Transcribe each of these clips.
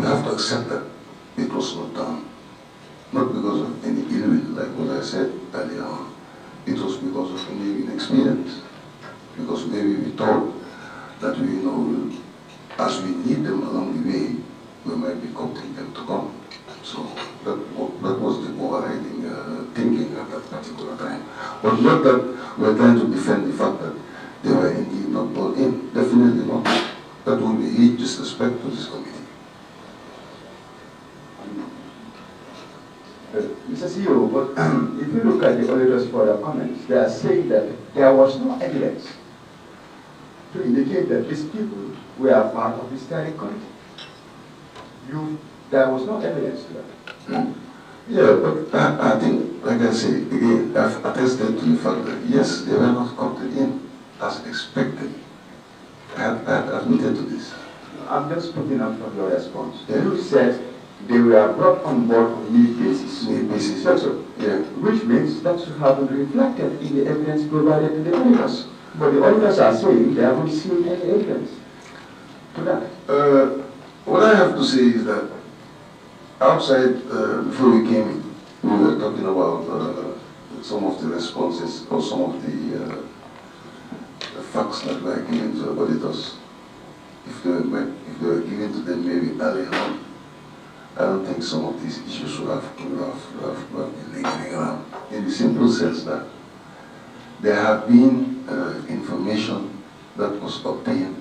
have to accept that it was not done. Not because of any ill will, like what I said earlier on. It was because of maybe inexperience. Because maybe we thought that we as we need them along the way, we might be compelling them to come. So that was the overriding thinking at that particular time. But not that we're trying to defend the fact that they were indeed not brought in. Definitely not. That would be huge disrespect to this committee. Mr. CEO, but if you look at the auditors' further comments, they are saying that there was no evidence to indicate that these people were part of the steering committee. There was no evidence to that. Yeah, but I think, like I say, again, I've attested to the fact that yes, they were not counted in as expected. I have admitted to this. I'm just putting up from your response. Yeah. You said they were brought on board on need basis. Need basis. So, yeah. Which means that should have been reflected in the evidence provided to the auditors. But the auditors are saying they haven't seen any evidence to that. What I have to say is that outside, before we came in, we were talking about some of the responses or some of the facts that were given to the auditors. If they were given to them maybe early on, I don't think some of these issues would have been lingering around. In the simple sense that there have been information that was obtained.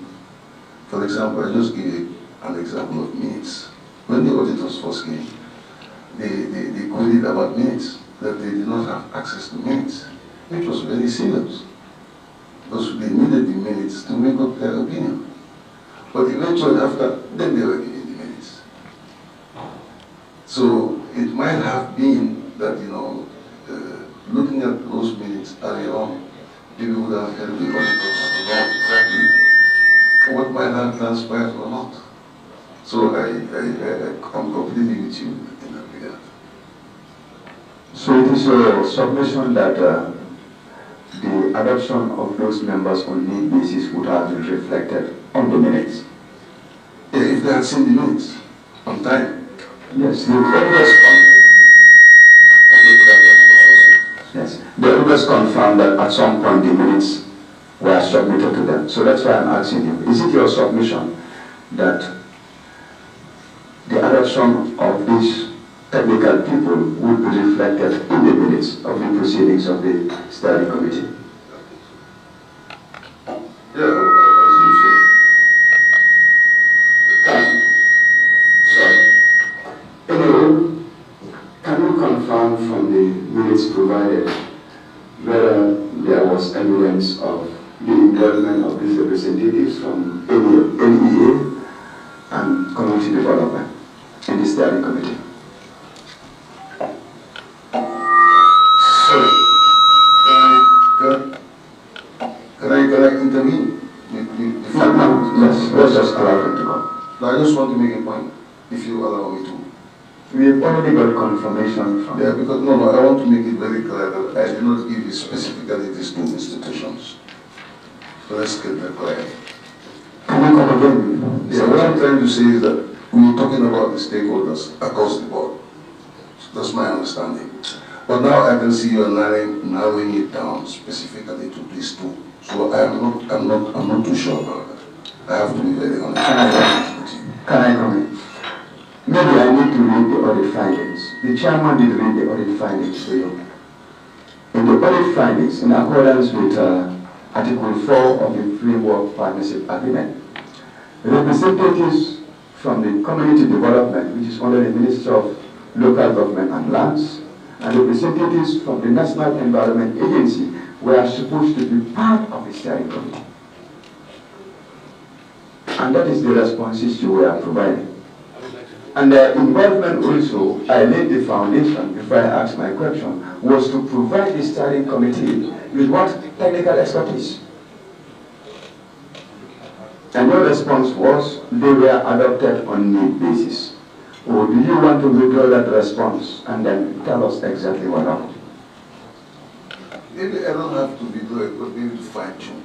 For example, I just give you an example of minutes. When the auditors first came, they queried about minutes, that they did not have access to minutes, which was very serious, because they needed the minutes to make up their opinion. But eventually after, then they were given the minutes. So it might have been that, looking at those minutes earlier on, people would have helped the auditors to know exactly what might have transpired or not. So I'm completely with you in that regard. So it is your submission that the adoption of those members on need basis would have been reflected on the minutes? Yeah, if they had seen the minutes on time. Yes, the auditors confirmed that at some point the minutes were submitted to them. So that's why I'm asking you, is it your submission that the adoption of these technical people would be reflected in the minutes of the proceedings of the study committee? Yeah, as you say. Anyway, can you confirm from the minutes provided whether there was evidence of the involvement of these representatives from NEA and community development in the steering committee? Sorry, can I intervene? Let's just allow them to go. I just want to make a point, if you allow me to. We've already got confirmation from... Yeah, because, no, I want to make it very clear that I did not give you specifically these two institutions. So let's get that clear. Can you come again? Yeah, what I'm trying to say is that we're talking about the stakeholders across the board. So that's my understanding. But now I can see you are narrowing it down specifically to these two. So I'm not too sure about that. I have to be very honest. Can I come in? Maybe I need to read the audit findings. The chairman did read the audit findings to you. In the audit findings, in accordance with Article 4 of the Framework Partnership Agreement, representatives from the Community Development, which is under the Ministry of Local Government and Lands, and representatives from the National Environment Agency were supposed to be part of the steering committee. And that is the responses you were providing. And their involvement also, I laid the foundation before I asked my question, was to provide the steering committee with what? Technical expertise. And your response was, they were adopted on need basis. Or do you want to withdraw that response and then tell us exactly what happened? Maybe I don't have to withdraw it, but maybe to fine-tune.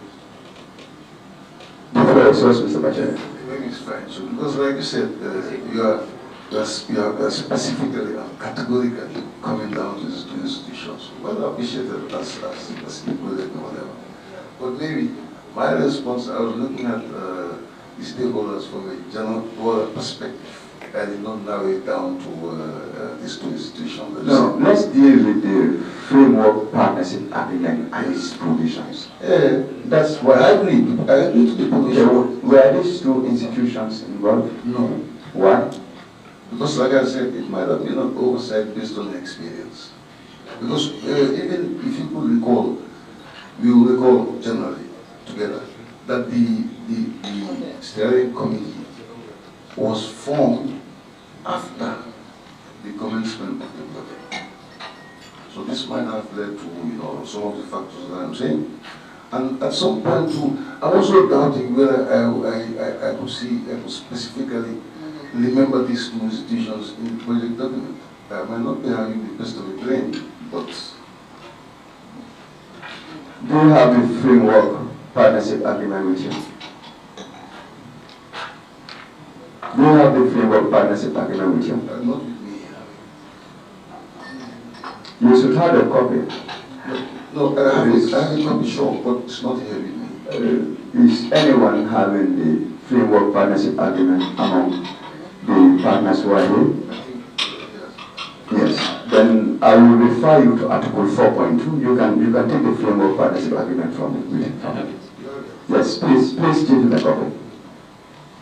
The floor is yours, Mr. Bachelor. maybe it's fine. So, because like you said, you are specifically and categorically coming down to these two institutions. Well appreciated as equivalent or whatever. But maybe my response, I was looking at the stakeholders from a general broader perspective. I did not narrow it down to these two institutions. No, let's deal with the framework partnership agreement and its provisions. Yeah, that's why I agree to the provision. Were these two institutions involved? No. Why? Because like I said, it might have been an oversight based on experience. Because even if you could recall, we will recall generally together that the steering committee was formed after the commencement of the project. So this might have led to some of the factors that I'm saying. And at some point too, I'm also doubting whether I could specifically remember these two institutions in the project document. I might not be having the best of the brain, but do you have the framework partnership agreement with you? Do you have the framework partnership agreement with you? not with me. You should have a copy. No, I have a copy, sure, but it's not here with me. Is anyone having the framework partnership agreement among the partners who are here? I think, Yes. Then I will refer you to Article 4.2. You can take the framework partnership agreement from it. Yes, please give me the copy.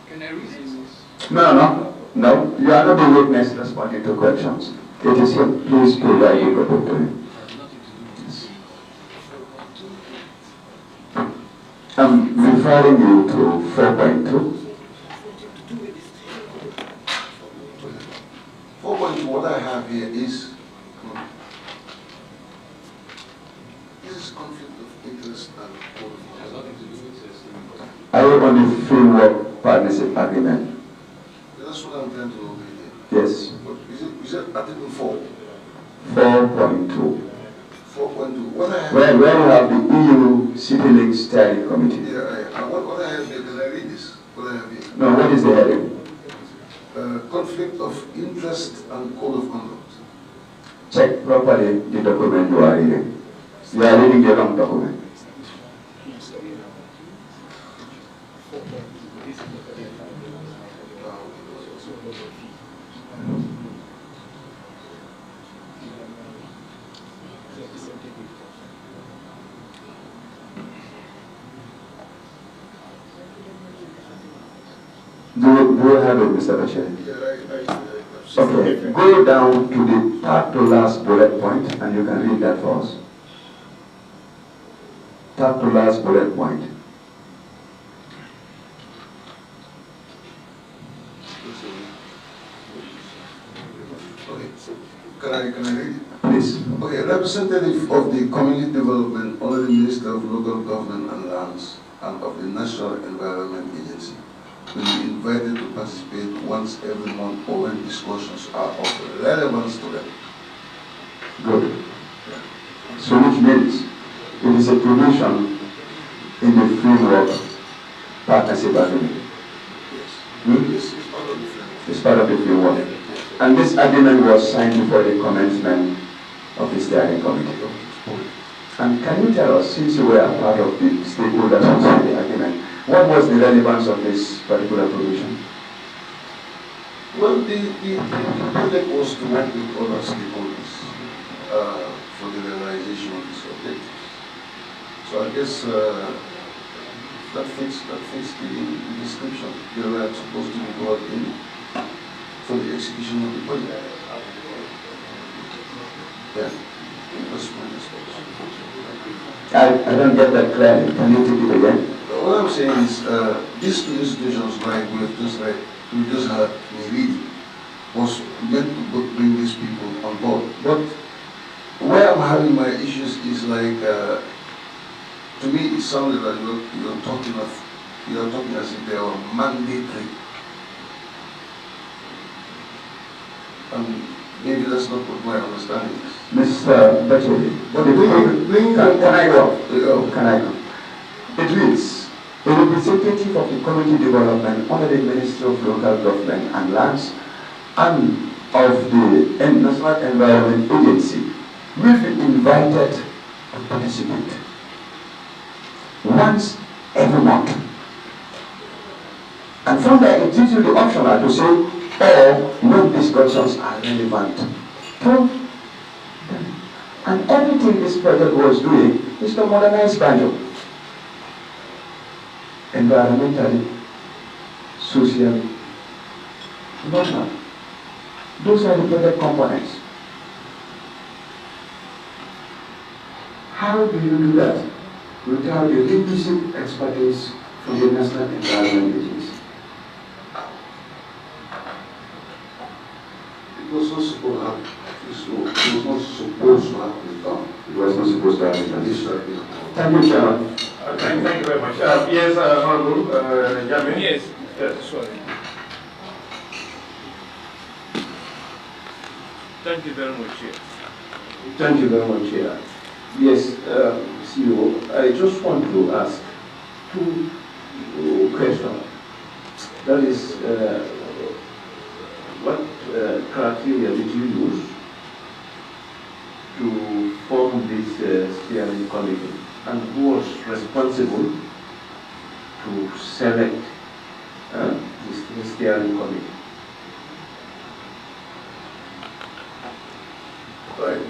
Can I read this? No. You are not the witness responding to questions. It is here. Please provide the copy to him. Yes. I'm referring you to 4.2. 4.2, what I have here is this is conflict of interest and Has nothing to do with this. Are you on the framework partnership agreement? that's what I'm trying to locate here. Yes. But is it Article 4? 4.2. 4.2. What I have Where you have the EU City Link Steering Committee. yeah, what I have here, can I read this? What I have here? No, what is the heading? Conflict of interest and code of conduct. Check properly the document you are reading. You are reading the wrong document. Do you have it, Mr. Bashir? Okay, go down to the third to last bullet point and you can read that for us. Third to last bullet point. Okay, can I read it? Please. Okay, representative of the Community Development under the Minister of Local Government and Lands and of the National Environment Agency will be invited to participate once every month or when discussions are of relevance to them. Good. So which means it is a provision in the framework partnership agreement. Yes. Hmm? This is part of the framework. It's part of the framework. And this agreement was signed before the commencement of the steering committee. And can you tell us, since you were a part of the stakeholders who signed the agreement, what was the relevance of this particular provision? Well, the project was to work with other stakeholders for the realization of this objective. So I guess that fits the description. They were supposed to be brought in for the execution of the project. Yeah, that's my response. I don't get that clearly. Can you take it again? What I'm saying is, these two institutions, like we just had me read, was meant to bring these people on board. But where I'm having my issues is like, to me, it sounded like you're talking as if they are mandatory. And maybe that's not what my understanding is. Mr. Bacheli, But can can I go? Can I go? It reads, in the representative of the Community Development under the Ministry of Local Government and Lands and of the National Environment Agency will be invited to participate once every month. And from there, it gives you the option to say, or when discussions are relevant to them. And everything this project was doing is to modernize Banjul. Environmentally, socially, emotionally. Those are the project components. How do you do that without the requisite expertise from the National Environment Agency? It was not supposed to happen. It was not supposed to happen. It was not supposed to happen. This should have been. Thank you, Chairman. Thank you very much. Yes, Honorable Jamin. Yes. Sorry. Thank you very much, Chair. Thank you very much, Chair. Yes, CEO, I just want to ask two questions. That is, what criteria did you use to form this steering committee? And who was responsible to select this steering committee? Right.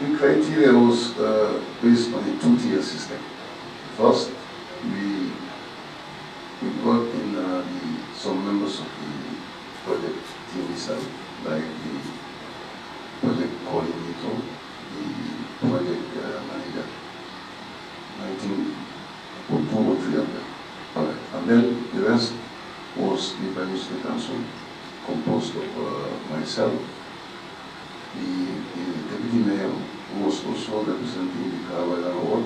The criteria was based on a two-tier system. First, we brought in some members of the project team itself, like the project coordinator, the project manager. I think 2 or 3 of them. All right. And then the rest was the Banjul State Council, composed of myself, the deputy mayor, who was also representing the Carabao Ward,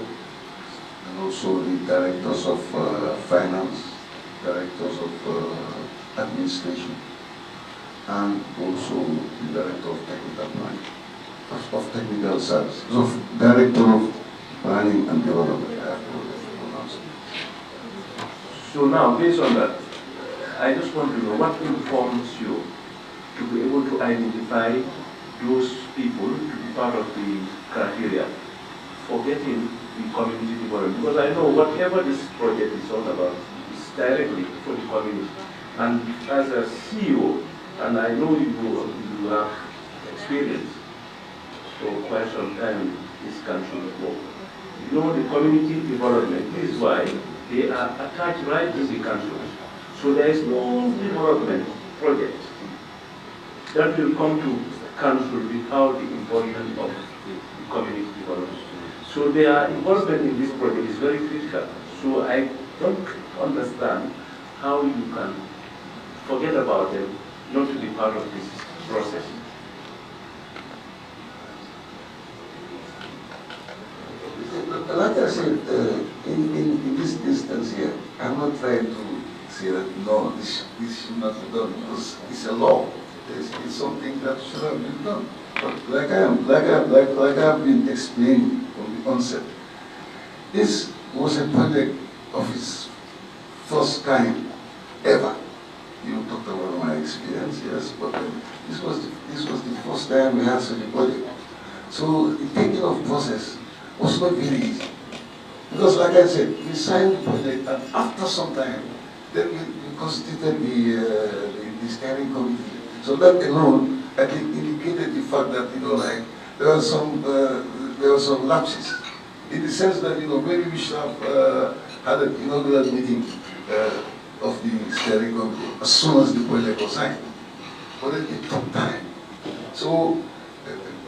and also the directors of finance, directors of administration, and also the director of technical planning, of technical services, so director of planning and development. So now, based on that, I just want to know what informs you to be able to identify those people to be part of the criteria for getting the community development. Because I know whatever this project is all about is directly for the community. And as a CEO, and I know you have experience for quite some time in this country before, you know the community development is why they are attached right in the country. So there is no development project that will come to council without the involvement of the community development. So their involvement in this project is very critical. So I don't understand how you can forget about them, not to be part of this process. Like I said, in this instance here, I'm not trying to say that no, this should not be done because it's a law. It's something that should have been done. But like I've been explaining from the onset, this was a project of its first kind ever. You talked about my experience, yes, but this was the first time we had such a project. So the taking of process was not very easy. Because like I said, we signed the project and after some time, then we constituted the steering committee. So that alone, I think, indicated the fact that, like, there were some lapses. In the sense that, maybe we should have had an inaugural meeting of the steering committee as soon as the project was signed. But it took time. So,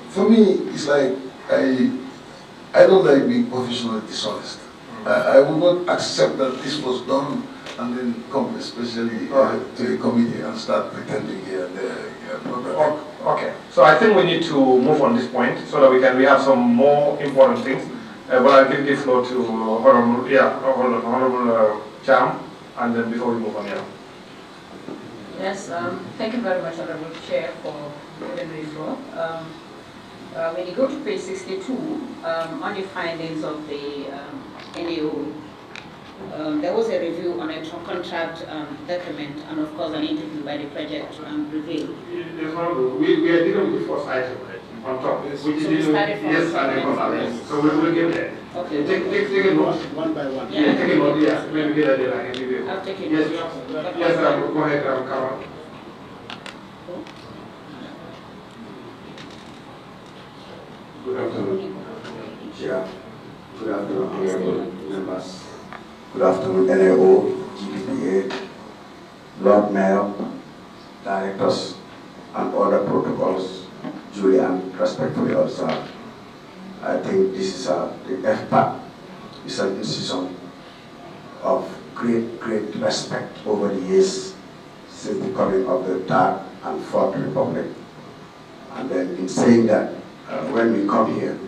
for me, it's like, I don't like being professionally dishonest. I would not accept that this was done and then come especially to a committee and start pretending here and there. Okay, so I think we need to move on this point so that we have some more important things. But I'll give the floor to Honorable Cham, and then before we move on here. Yes, thank you very much, Honorable Chair, for giving me the floor. When you go to page 62, on the findings of the NAO, there was a review on a contract document, and of course an interview by the project review. We are dealing with the first item on top, which So we is started from yes, and then consultants. So we will get there. Okay. Take a note. One by one. Yeah. Take a note. Yeah, when we get there, I can give you. I'll take it. Yes, yes, go ahead, Kamal. Good afternoon. Yeah. Good afternoon, honorable members. Good afternoon, NAO, GPPA, Lord Mayor, directors, and other protocols, duly and respectfully observed. I think this is the FPAC is an institution of great respect over the years since the coming of the Third and Fourth Republic. And then in saying that, when we come here,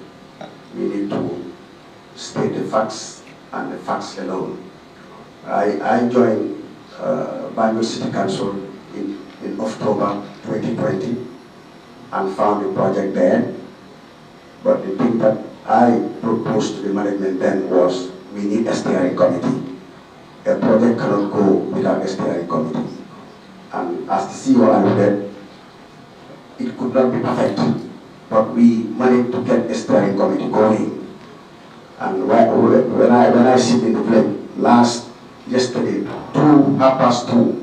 we need to state the facts and the facts alone. I joined Banjul City Council in October 2020 and found the project there. But the thing that I proposed to the management then was we need a steering committee. A project cannot go without a steering committee. And as the CEO alluded, it could not be perfect, but we managed to get a steering committee going. And when I sit in the plane, yesterday, 2:30,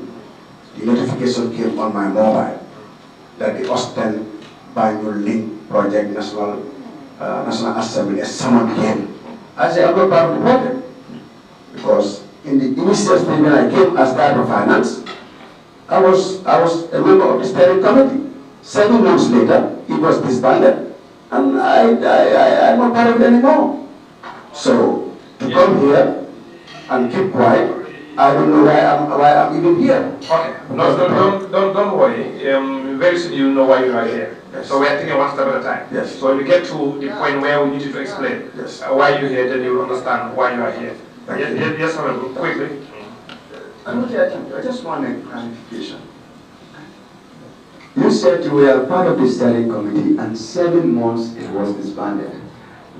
the notification came on my mobile that the Ostende Banjul Link Project National Assembly is summoned again. I said, I'm not part of the project. Because in the initial stage when I came as Director of Finance, I was a member of the steering committee. 7 months later, it was disbanded, and I'm not part of it anymore. So, to come here and keep quiet, I don't know why I'm even here. Okay, no, don't worry. Very soon you know why you are here. Yes. So we are taking one step at a time. Yes. So when we get to the point where we need you to explain Yes. why you're here, then you will understand why you are here. Yes, Honorable, quickly. I just want a clarification. You said you were part of the steering committee and 7 months it was disbanded.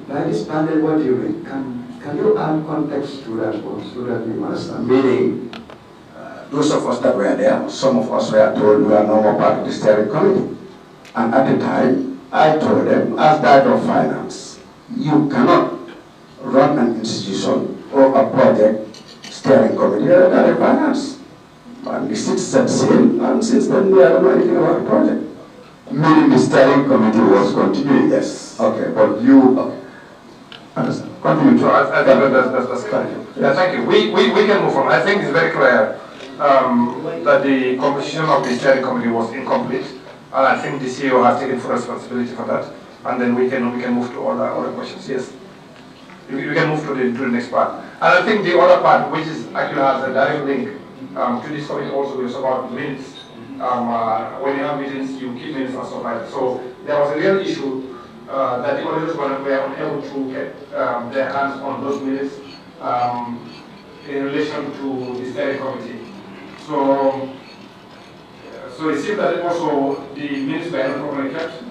By disbanded, what do you mean? Can you add context to that so that we understand? Meaning, those of us that were there, some of us were told we are no more part of the steering committee. And at the time, I told them, as Director of Finance, you cannot run an institution or a project steering committee as Director of Finance. And the seat set sail, and since then we don't know anything about the project. Meaning the steering committee was continuing? Yes. Okay, but you understand. Continue. So I think that's clear. Yeah, thank you. We can move on. I think it's very clear that the composition of the steering committee was incomplete, and I think the CEO has taken full responsibility for that. And then we can move to other questions. Yes, you can move to the next part. And I think the other part, which is actually has a direct link to this committee, also is about minutes. When you have meetings, you keep minutes and stuff like that. So there was a real issue that the auditors were unable to get their hands on those minutes in relation to the steering committee. So it seems that also the minutes were not properly kept,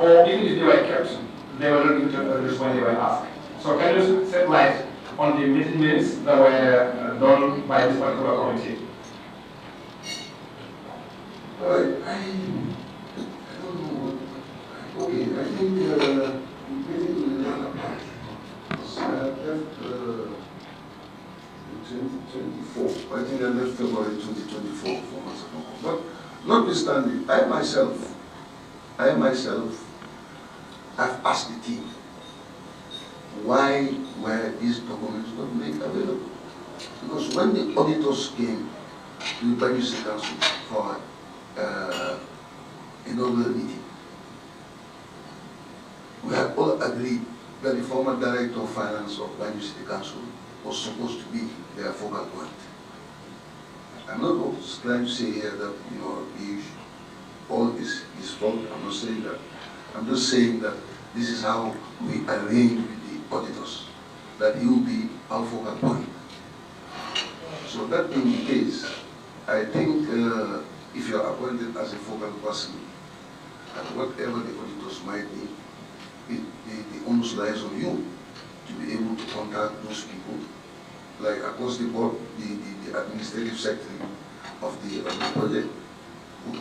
or even if they were kept, they were not given to auditors when they were asked. So can you shed light on the meeting minutes that were done by this particular committee? I don't know. Okay, I think maybe in the other part. So I left 2024. I think I left February 2024 for myself. But notwithstanding, I myself, have asked the team why were these documents not made available? Because when the auditors came to the Banjul City Council for inaugural meeting, we had all agreed that the former Director of Finance of Banjul City Council was supposed to be their focal point. I'm not trying to say here that all is his fault. I'm not saying that. I'm just saying that this is how we arrange with the auditors, that he will be our focal point. So that being the case, I think if you are appointed as a focal person, and whatever the auditors might need, the onus lies on you to be able to contact those people like across the board, the administrative secretary of the project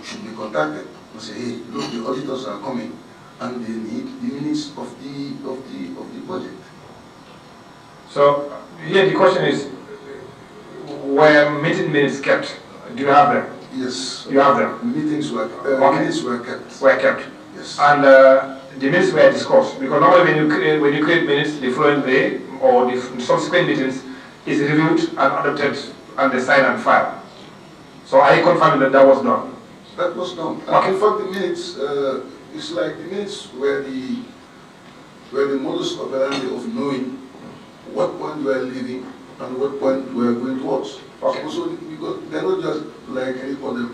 should be contacted and say, hey, look, the auditors are coming and they need the minutes of the project. So here the question is, were meeting minutes kept? Do you have them? Yes. You have them? Meetings were minutes were kept. Were kept. Yes. And the minutes were discussed, because normally when you create minutes, the following day or the subsequent meetings is reviewed and adopted and they sign and file. So I confirm that that was done. That was done. Okay. In fact, the minutes, it's like the minutes were the modus operandi of knowing what point we are leaving and what point we are going towards. Okay. So they're not just like any other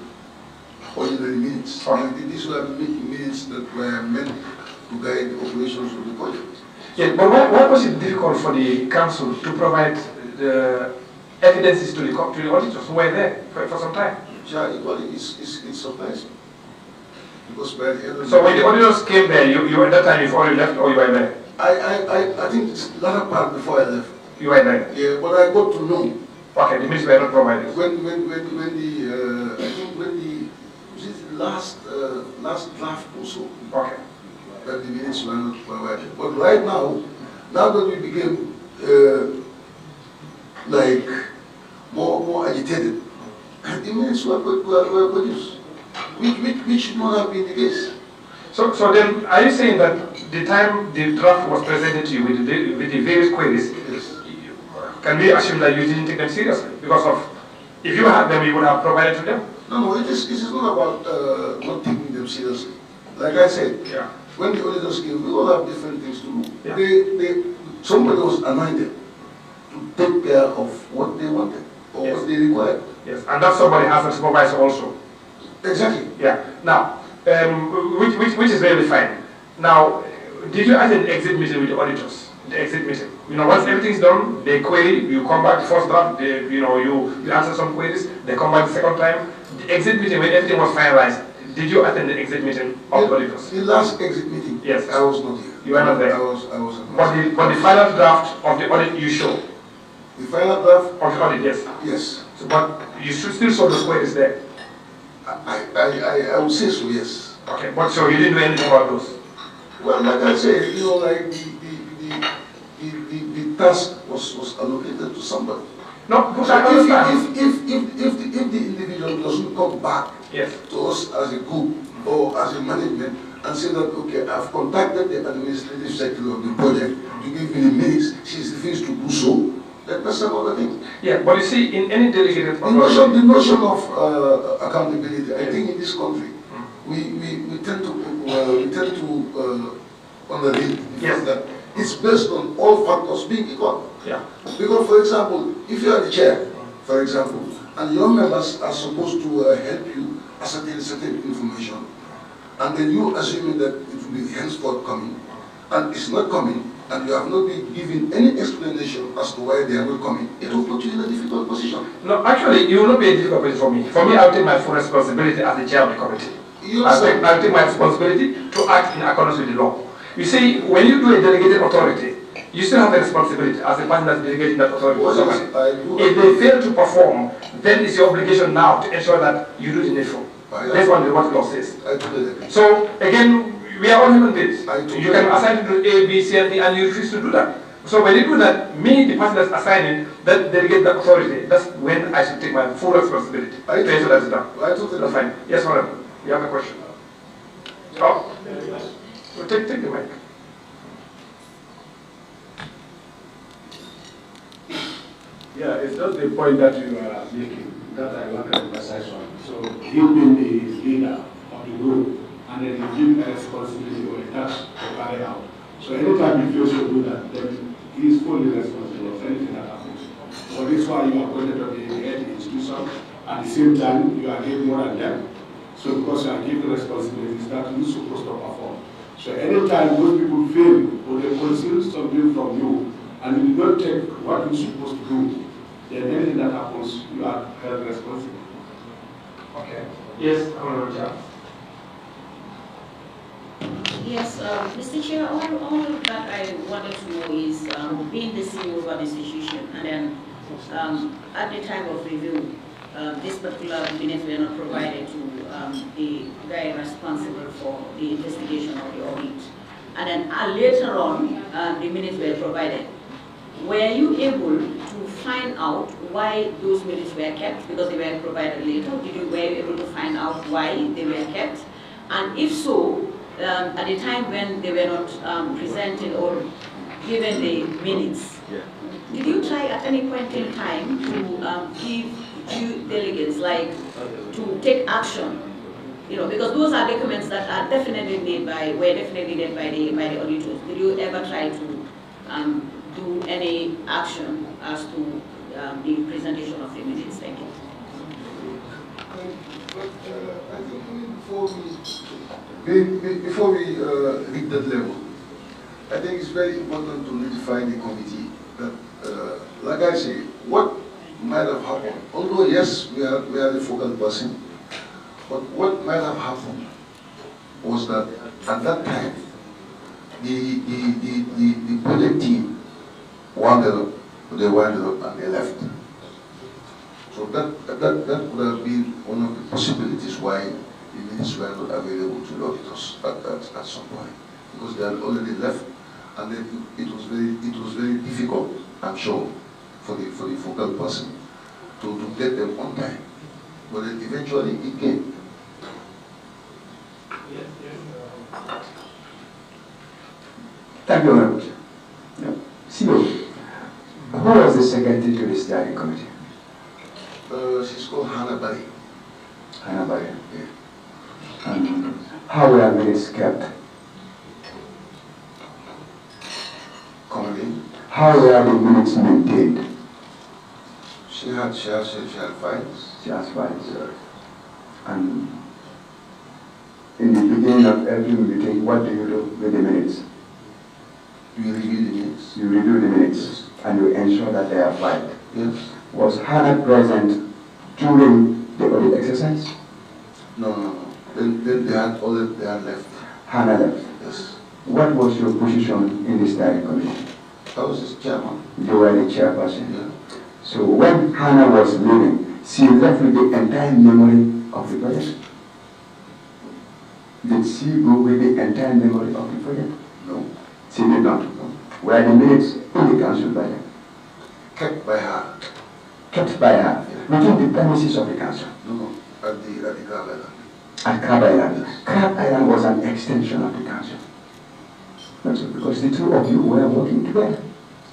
ordinary minutes. Okay. These were minutes that were meant to guide the operations of the project. Yeah, but why was it difficult for the council to provide the evidences to the auditors who were there for some time? Yeah, it's surprising. Because by the end of So when the auditors came there, you at that time you've already left or you were there? I think it's the latter part before I left. You were there? Yeah, but I got to know. Okay, the minutes were not provided. When the I think when the was it the last draft also, Okay. that the minutes were not provided. But right now that we became like more agitated, the minutes were produced, which should not have been the case. So then, are you saying that the time the draft was presented to you with the various queries, Yes. can we assume that you didn't take them seriously? Because of, if you had them, you would have provided to them? No, it is not about not taking them seriously. Like I said, Yeah. when the auditors came, we all have different things to do. Yeah. Somebody was anointed to take care of what they wanted or Yes. what they required. Yes, and that somebody has a supervisor also. Exactly. Yeah. Now, which is really fine. Now, did you attend the exit meeting with the auditors? The exit meeting. You know, once everything's done, they query, you come back the first draft, you answer some queries, they come back the second time. The exit meeting, when everything was finalized, did you attend the exit meeting of the auditors? The last exit meeting, Yes. I was not here. You were not there? I was But the final draft of the audit you show? The final draft, Of the audit, yes. yes. So, but you should still saw those queries there. I would say so, yes. Okay, but so you didn't do anything about those? Well, like I said, like the task was allocated to somebody. No, but So I understand. if the individual doesn't come back Yes. to us as a group or as a management and say that, okay, I've contacted the administrative secretary of the project to give me the minutes, she's refused to do so, that's another thing. Yeah, but you see, in any delegated The authority, notion of accountability, I think in this country, we tend to underrate the Yes. fact that it's based on all factors being equal. yeah, Because, for example, if you are the chair, for example, and your members are supposed to help you ascertain certain information, and then you assuming that it will be henceforth coming, and it's not coming, and you have not been given any explanation as to why they are not coming, it will put you in a difficult position. no, actually, it will not be a difficult position for me. For me, I'll take my full responsibility as the chair of the committee. You I'll understand? take my responsibility to act in accordance with the law. You see, when you do a delegated authority, you still have a responsibility as a person that's delegating that authority to Well, somebody. yes, I do If they fail to perform, then it's your obligation now to ensure that you do the needful. That's what the law says. I totally agree. So, again, we are all human beings. I totally You can agree. assign to do A, B, C, and D, and you refuse to do that. So when you do that, me, the person that's assigning, that delegate that authority, that's when I should take my full responsibility to ensure that it's done. I totally That's fine. Yes, madam. You have a question? Oh, well, take the mic. Yeah, it's just the point that you are making that I want to emphasize on. So, him being the leader of the group, and then you give a responsibility or a task to carry out. So, anytime he fails to do that, then he is fully responsible for anything that happens. So, this is why you are appointed to the head institution. At the same time, you are given more than them. So, because you are given responsibilities that you're supposed to perform. So, anytime those people fail or they conceal something from you, and you do not take what you're supposed to do, then anything that happens, you are held responsible. Okay. Yes, Honorable Chair. Yes, Mr. Chair, all that I wanted to know is, being the CEO of an institution, and then at the time of review, this particular minutes were not provided to the guy responsible for the investigation of the audit. And then later on, the minutes were provided. Were you able to find out why those minutes were kept? Because they were provided later. Were you able to find out why they were kept? And if so, at the time when they were not presented or given the minutes, did you try at any point in time to give due diligence, like to take action? You know, because those are documents that are definitely made by, were definitely made by the auditors. Did you ever try to do any action as to the presentation of the minutes? Thank you. I think before we reach that level, I think it's very important to notify the committee that, like I say, what might have happened, although yes, we are the focal person, but what might have happened was that at that time, the project team wound up and they left. So that would have been one of the possibilities why the minutes were not available to the auditors at some point, because they had already left, and then it was very difficult, I'm sure, for the focal person to get them on time. But then eventually it came. Thank you very much. CEO, who was the secretary to the steering committee? She's called Hannah Barry. Hannah Barry. Yeah. And how were minutes kept? Commonly, How were the minutes maintained? she had files. She has files. And in the beginning of every meeting, what do you do with the minutes? You review the minutes. You review the minutes and you ensure that they are filed. Yes. Was Hannah present during the audit exercise? No. Then they had left. Hannah left. Yes. What was your position in the steering committee? I was his chairman. You were the chairperson. Yeah. So when Hannah was leaving, she left with the entire memory of the project? Did she go with the entire memory of the project? No. She did not. No. Were the minutes in the council budget? Kept by her. Kept by her within the premises of the council? No. At the Crab Island. At Crab Island. Crab Island was an extension of the council. That's it, because the two of you were working together.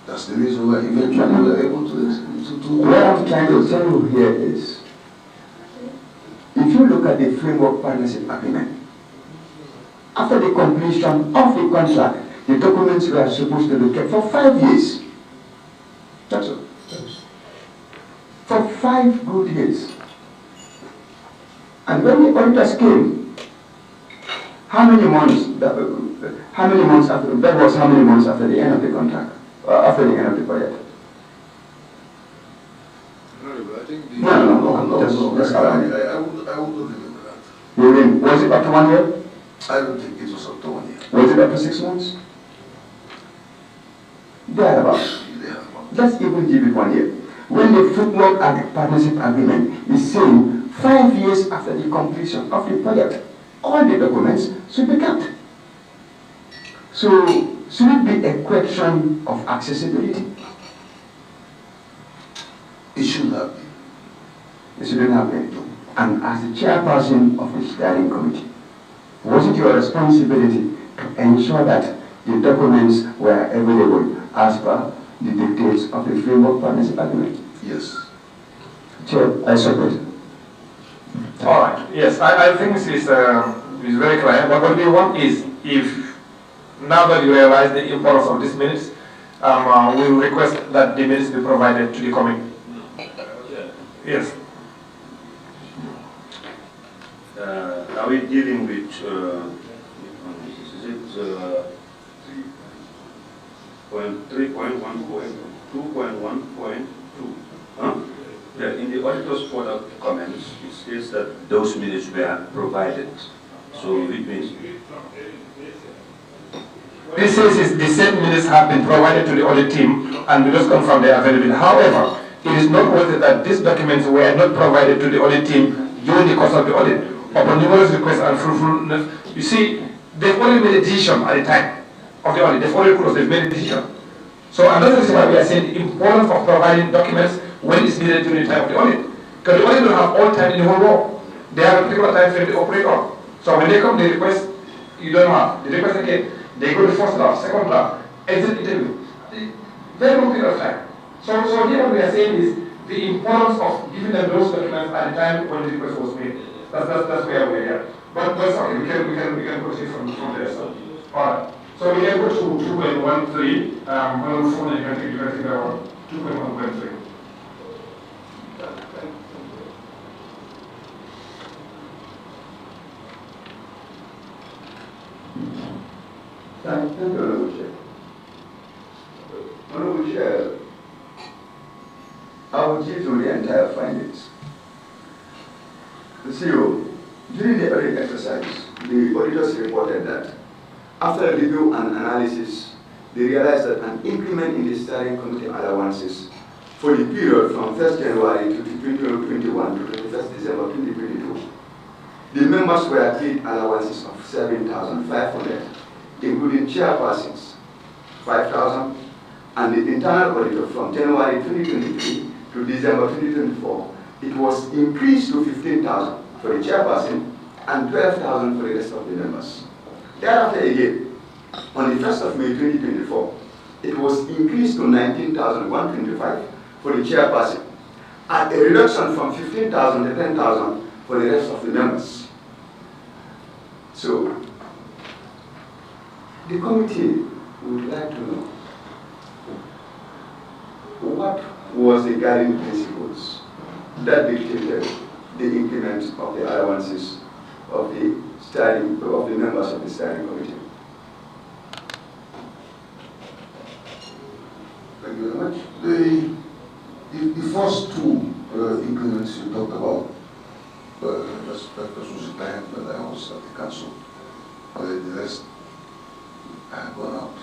That's the reason why eventually we were able to What I'm trying to tell you here is, if you look at the framework partnership agreement, after the completion of the contract, the documents were supposed to be kept for 5 years. That's all. For 5 good years. And when the auditors came, how many months after the end of the contract? After the end of the project? I think No. Just I would remember that. You mean, was it up to 1 year? I don't think it was up to 1 year. Was it up to 6 months? Thereabouts. Let's even give it 1 year. When the framework and partnership agreement is saying 5 years after the completion of the project, all the documents should be kept. So, should it be a question of accessibility? It should have been. It shouldn't have been. And as the chairperson of the steering committee, was it your responsibility to ensure that the documents were available as per the dictates of the framework partnership agreement? Yes. Chair, I support. All right. Yes, I think this is very clear. But what we want is, if now that you realize the importance of these minutes, we will request that the minutes be provided to the committee. Yes. Are we dealing with, is it 3.1.2.1.2? Huh? Yeah, in the auditor's product comments, it says that those minutes were provided. So it means... This says the same minutes have been provided to the audit team, and we just confirm their availability. However, it is noteworthy that these documents were not provided to the audit team during the course of the audit. Upon numerous requests and fruitfulness, you see, they've already made a decision at the time of the audit. They've already closed, they've made a decision. So, and that's the reason why we are saying the importance of providing documents when it's needed during the time of the audit. Because the audit don't have all time in the whole world. They have a particular time frame they operate on. So when they come, they request, you don't have. They request again. They go to first draft, second draft, exit interview. Very long period of time. So here what we are saying is the importance of giving them those documents at the time when the request was made. That's where we are here. But that's okay. We can proceed from there. So, all right. So we can go to 2.13. On the phone, you can think about 2.1.3. Thank you, Honorable Chair. Honorable Chair, I will give you the entire findings. The CEO, during the audit exercise, the auditors reported that after review and analysis, they realized that an increment in the steering committee allowances for the period from 1st January to 2021 to 21st December 2022, the members were paid allowances of 7,500, including chairpersons, 5,000, and the internal auditor from January 2023 to December 2024, it was increased to 15,000 for the chairperson and 12,000 for the rest of the members. Thereafter again, on the 1st of May 2024, it was increased to 19,125 for the chairperson, and a reduction from 15,000 to 10,000 for the rest of the members. So, the committee would like to know what was the guiding principles that dictated the increment of the allowances of the members of the steering committee. Thank you very much. The first two increments you talked about, that was the time when I was at the council. The rest have gone out.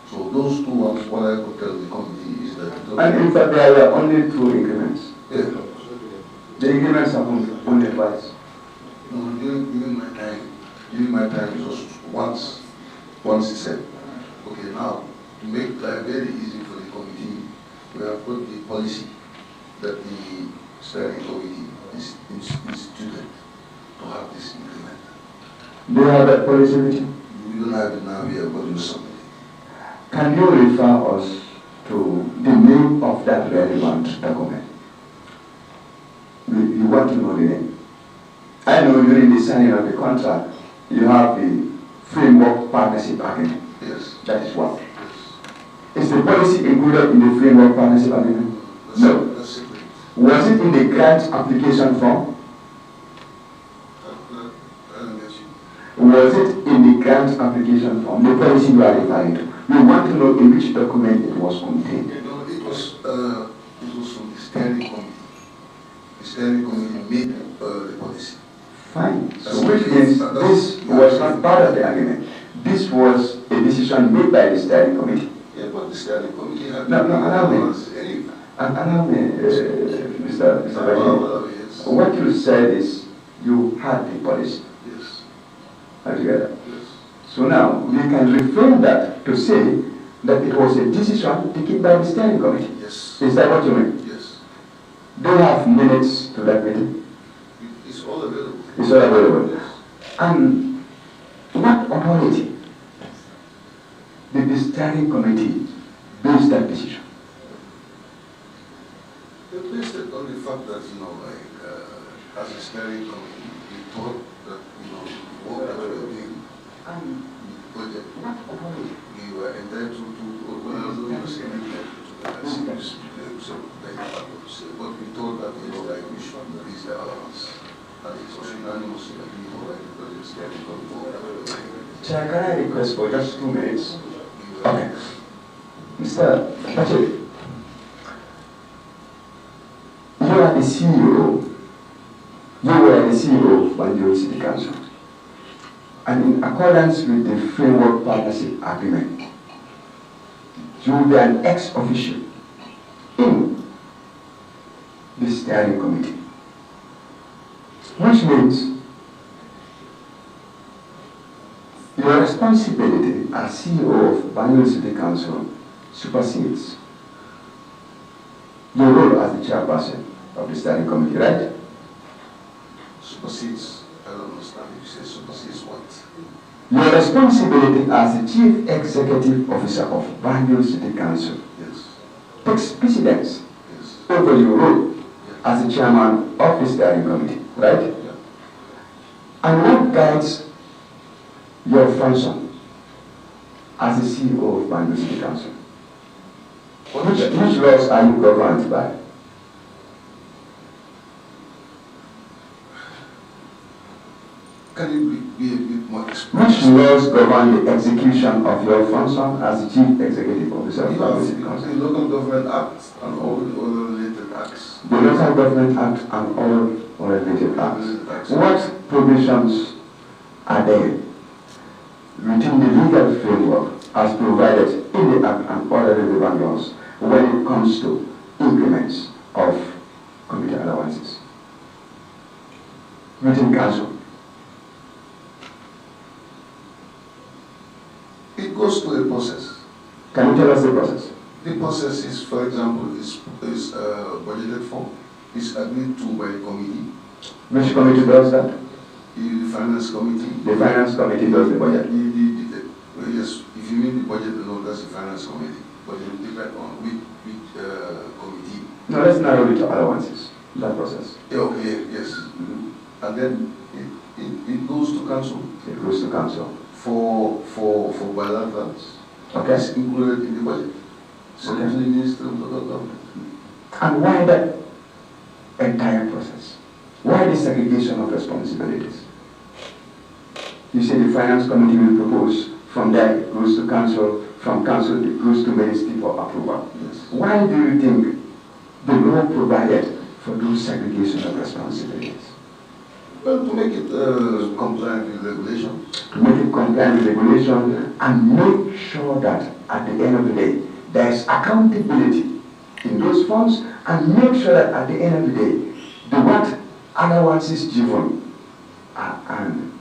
So those two ones, what I could tell the committee is that... And in fact, there were only two increments. Yeah. The increments are only twice. No, during my time, it was once he said, okay, now, to make life very easy for the committee, we have put the policy that the steering committee is instituted to have this increment. Do you have that policy with you? We don't have it now here, but you submit it. Can you refer us to the name of that relevant document? We want to know the name. I know during the signing of the contract, you have the framework partnership agreement. Yes. That is one. Yes. Is the policy included in the framework partnership agreement? No. That's separate. Was it in the grant application form? I don't get you. Was it in the grant application form, the policy you are referring to? We want to know in which document it was contained. No, it was from the steering committee. The steering committee made the policy. Fine. So which means this was not part of the agreement. This was a decision made by the steering committee. Yeah, but the steering committee had allow me. anyway. Allow me, Mr. Bajini. Yes. What you said is you had the policy Yes. altogether. Yes. So now we can reframe that to say that it was a decision taken by the steering committee. Yes. Is that what you mean? Yes. Do you have minutes to that meeting? It's all available. It's all available. Yes. And what authority did the steering committee base that decision? They based it on the fact that, as a steering committee, we thought that, what we were doing, And what authority? we were entitled to, but we thought that, we should increase the allowance. And it was unanimously agreed by the steering committee. Chair, can I request for just 2 minutes? Okay. Mr. Bacheli, you are the CEO. You were the CEO of Banjul City Council. And in accordance with the framework partnership agreement, you will be an ex-official in the steering committee, which means your responsibility as CEO of Banjul City Council supersedes your role as the chairperson of the steering committee, right? Supersedes, I don't understand if you say supersedes what? Your responsibility as the chief executive officer of Banjul City Council Yes, takes precedence yes. over your role Yeah. as the chairman of the steering committee, right? Yeah. And what guides your function as the CEO of Banjul City Council? Which laws are you governed by? Can you be a bit more Which explicit? laws govern the execution of your function as the chief executive officer of You Banjul have City the Council? Local Government Act and all the other related acts. The Local Government Act and all related acts. What provisions are there within the legal framework as provided in the Act and other relevant laws when it comes to increments of committee allowances within council? It goes to a process. Can you tell us the process? The process is, for example, is budgeted for, is agreed to by a committee. Which committee does that? The finance committee. The finance committee does the budget. Yes, if you mean the budget alone, that's the finance committee. But it will depend on which committee. No, let's narrow it to allowances, that process. Yeah, okay, yes. And then it goes to council It goes to council. for bilaterals. Okay. It's included in the budget. So Okay. to the Minister of Local Government. And why that entire process? Why the segregation of responsibilities? You say the finance committee will propose, from there it goes to council, from council it goes to ministry for approval. Yes. Why do you think the law provided for those segregation of responsibilities? Well, to make it compliant with regulation. To make it compliant with regulation and make sure that at the end of the day, there's accountability in those funds, and make sure that at the end of the day, the what allowances given are earned.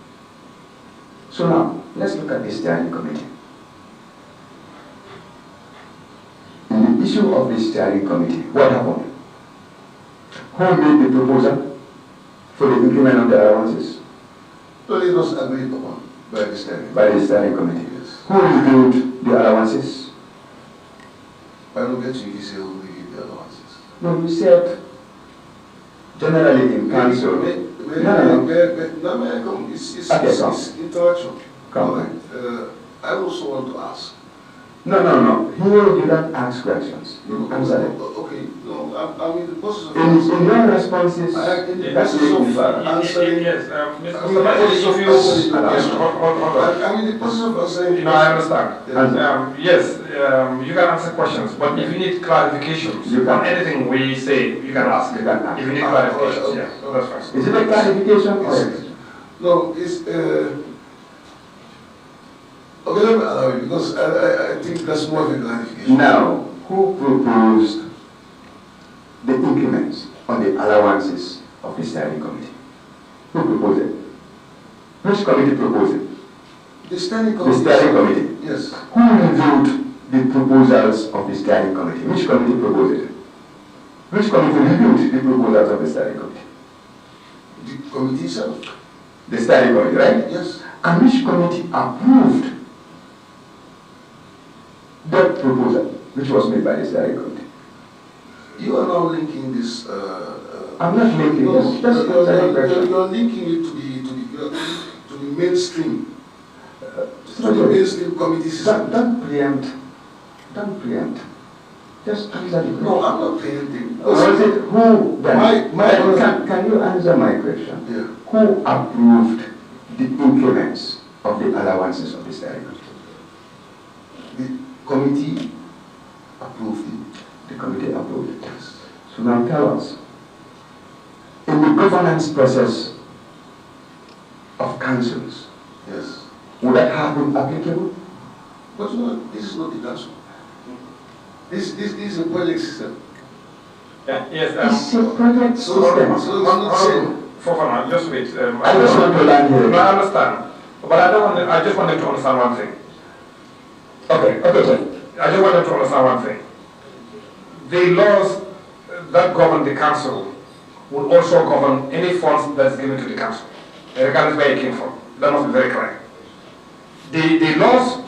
So now, let's look at the steering committee. In the issue of the steering committee, what happened? Who made the proposal for the increment of the allowances? Well, it was agreed upon by the steering. By the steering committee. Yes. Who reviewed the allowances? I don't get you, he said who reviewed the allowances. No, you said generally in council. No, it's Okay, come. interaction. Come. All right. I also want to ask. No. Here you don't ask questions. You answer them. Okay, no, I'm in the process of In your responses, in the that's process what of you are. answering. Yes, I'm in the Mr. process of Yes, answering. hold on. I'm in the process of answering. No, I understand. Yeah. Yes, you can answer questions, but if you need clarifications You can. on anything we say, you can ask. You can ask. If you need Ah, clarifications, okay, yeah, okay. that's fine. Is it a clarification or? Yes. No, it's okay, let me allow you, because I think that's more of a clarification. Now, who proposed the increments on the allowances of the steering committee? Who proposed it? Which committee proposed it? The steering The committee. steering committee. Yes. Who reviewed the proposals of the steering committee? Which committee proposed it? Which committee reviewed the proposals of the steering committee? The committee itself. The steering committee, right? Yes. And which committee approved that proposal, which was made by the steering committee? You are now linking this. I'm not linking No, this. Just answer the question. you're linking it to the mainstream. To the Sorry. mainstream committee system. Don't preempt. Don't preempt. Just answer the question. No, I'm not preempting. Or is it who then? My- Can you answer my question? Yeah. Who approved the increments of the allowances of the steering committee? The committee approved it. The committee approved it. So now tell us, in the governance process of councils, Yes. would that have been applicable? But no, this is not the council. This is a project system. Yes. It's a project system. Fofana, just wait. I just want to learn here. No, I understand. But I just wanted to understand one thing. Okay. I just wanted to understand one thing. The laws that govern the council will also govern any funds that's given to the council, regardless where it came from. That must be very clear. The laws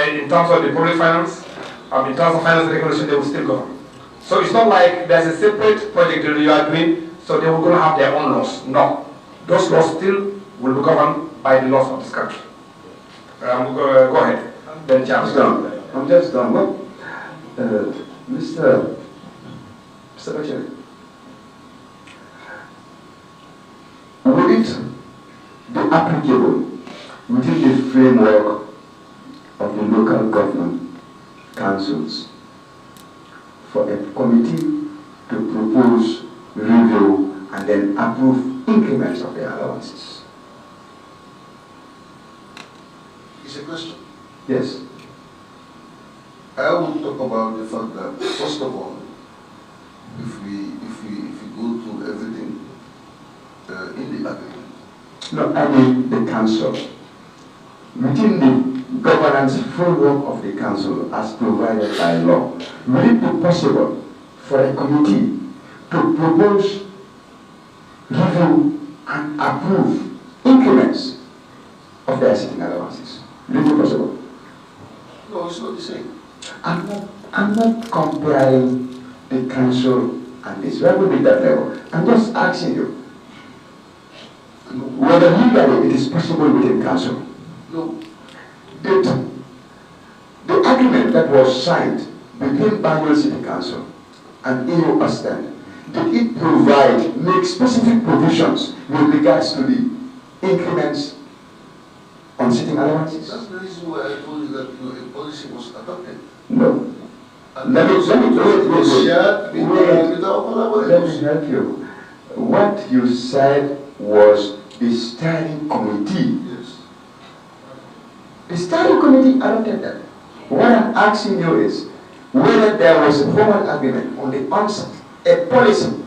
in terms of the public finance, in terms of finance regulation, they will still govern. So it's not like there's a separate project that you are doing, so they will going to have their own laws. No. Those laws still will be governed by the laws of this country. Go ahead. Then Charles. I'm just done. Well, Mr. Bachir, will it be applicable within the framework of the local government councils for a committee to propose, review, and then approve increments of their allowances? It's a question. Yes. I will talk about the fact that, first of all, if we go through everything in the agreement. No, I mean the council. Within the governance framework of the council as provided by law, will it be possible for a committee to propose, review, and approve increments of their sitting allowances? Will it be possible? No, it's not the same. I'm not comparing the council and this. Where would be that level? I'm just asking you whether legally it is possible within council. No. The agreement that was signed between Banjul City Council and EU-Ostende, did it make specific provisions with regards to the increments on sitting allowances? That's the reason why I told you that a policy was adopted. No. And Let me help you. What you said was the steering committee. Yes. The steering committee adopted that. What I'm asking you is whether there was a formal agreement on the onset, a policy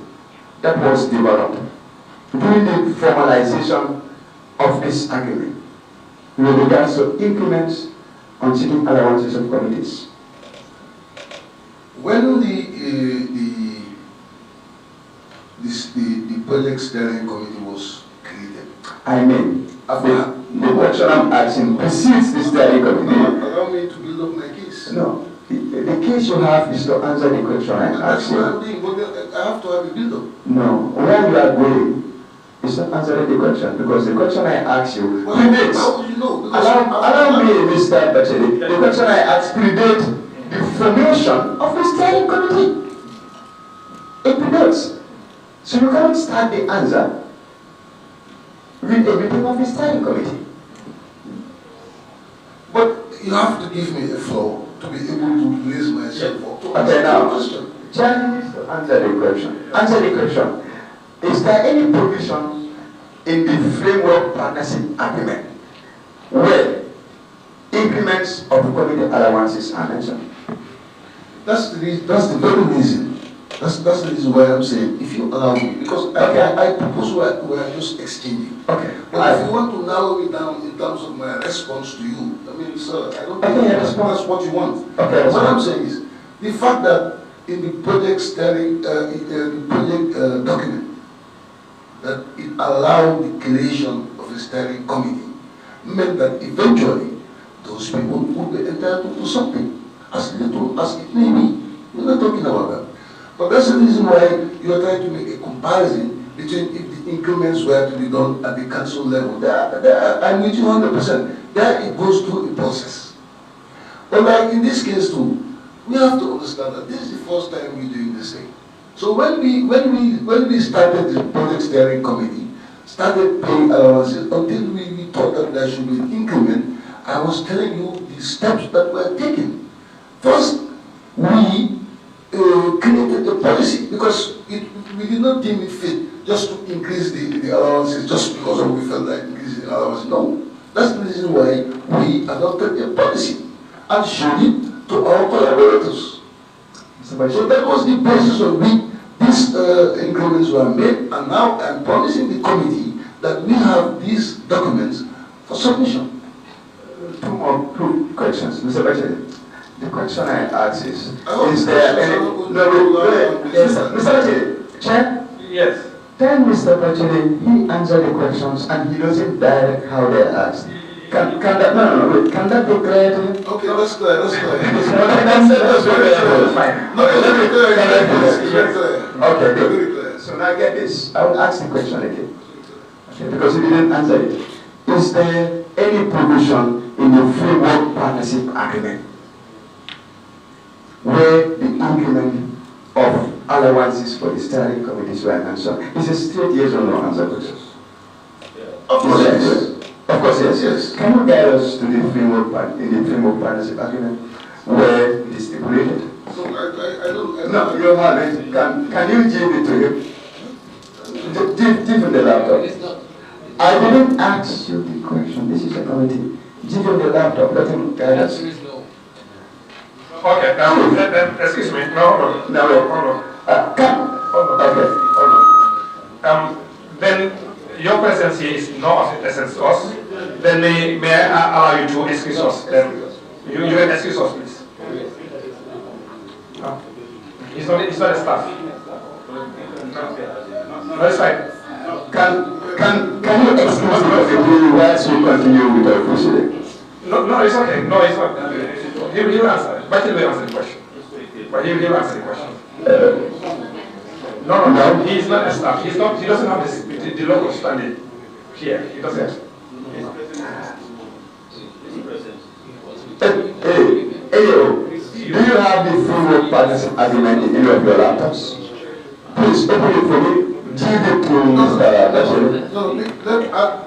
that was developed during the formalization of this agreement with regards to increments on sitting allowances of committees. When the project steering committee was created, I mean, the question I'm asking precedes the steering committee. Allow me to build up my case. No, the case you have is to answer the question I asked That's what I'm you. doing, but I have to have a build up. No, where you are going is not answering the question, because the question I asked you predates. How would you know? Allow me, Mr. Bacheli. The question I asked predates the formation of the steering committee. It predates. So you cannot start the answer with a meeting of the steering committee. But you have to give me a floor to be able to raise myself up to answer Okay, now, the question. Charlie needs to answer the question. Answer the question. Is there any provision in the framework partnership agreement where increments of the committee allowances are mentioned? That's the very reason. That's the reason why I'm saying, if you allow me, because I propose we're just exchanging. Okay. But if you want to narrow it down in terms of my response to you, I mean, sir, I don't think that's what you want. Okay. What I'm saying is, the fact that in the project steering, document, that it allowed the creation of a steering committee, meant that eventually those people would be entitled to something, as little as it may be. We're not talking about that. But that's the reason why you are trying to make a comparison between if the increments were to be done at the council level. I'm with you 100%. There it goes through a process. But like in this case too, we have to understand that this is the first time we're doing this thing. So when we started the project steering committee, started paying allowances until we thought that there should be an increment, I was telling you the steps that were taken. First, we created a policy because we did not deem it fit just to increase the allowances just because we felt like increasing the allowances. No, that's the reason why we adopted a policy and showed it to our collaborators. So that was the basis on which these increments were made, and now I'm promising the committee that we have these documents for submission. Two questions. Mr. Bacheli, the question I ask is there any... Yes, Mr. Bacheli, Chair? Yes. Tell Mr. Bacheli he answered the questions and he doesn't direct how they're asked. Can that be clear to you? Okay, that's clear, that's clear. Fine. Okay, good. So now get this. I will ask the question again. Okay, because you didn't answer it. Is there any provision in the framework partnership agreement where the increment of allowances for the steering committees were mentioned? Is it straight yes or no answer question? Of course, yes. Of course, yes. Yes. Can you guide us to the framework partnership agreement where it is stipulated? So I don't. No, you have it. Can you give it to him? Give him the laptop. I didn't ask you the question. This is a committee. Give him the laptop. Let him guide us. Okay, excuse me. No. Hold on. Okay. Then your presence here is no of essence to us. Then may I allow you to excuse us? Then you can excuse us, please. No. It's not a staff. No, it's fine. Can you excuse me whilst you continue with our proceedings? No, it's okay. No, it's not. He will answer. But he will answer the question. No. He is not a staff. He doesn't have the local standing here. He doesn't. Do you have the framework partnership agreement in any of your laptops? Please open it for me. Give it to Mr. Bacheli. No,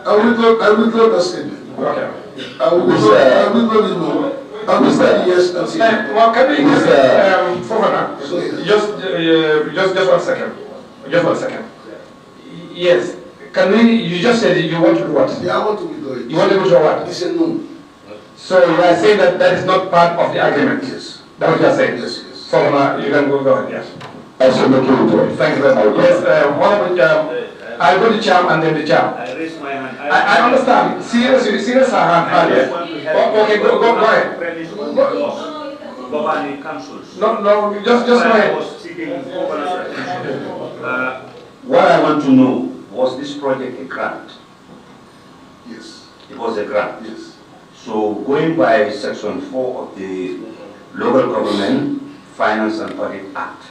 I will close the statement. Okay. I will close it more. I will say yes and say no. Well, can we just 1 second. Just 1 second. Yes. Can we? You just said you want to do what? Yeah, I want to withdraw it. You want to withdraw what? He said no. So you are saying that is not part of the agreement? Yes. That's what you are saying? Yes. You can go ahead, yes. I shall look into it. Thank you very much. Yes, I'll go to Cham and then the Cham. I raised my hand. I understand. Serious hand. Yes. Okay, go ahead. Governing councils. No, just go ahead. I was seeking what I want to know, was this project a grant? Yes. It was a grant. Yes. So going by section 4 of the Local Government Finance and Audit Act.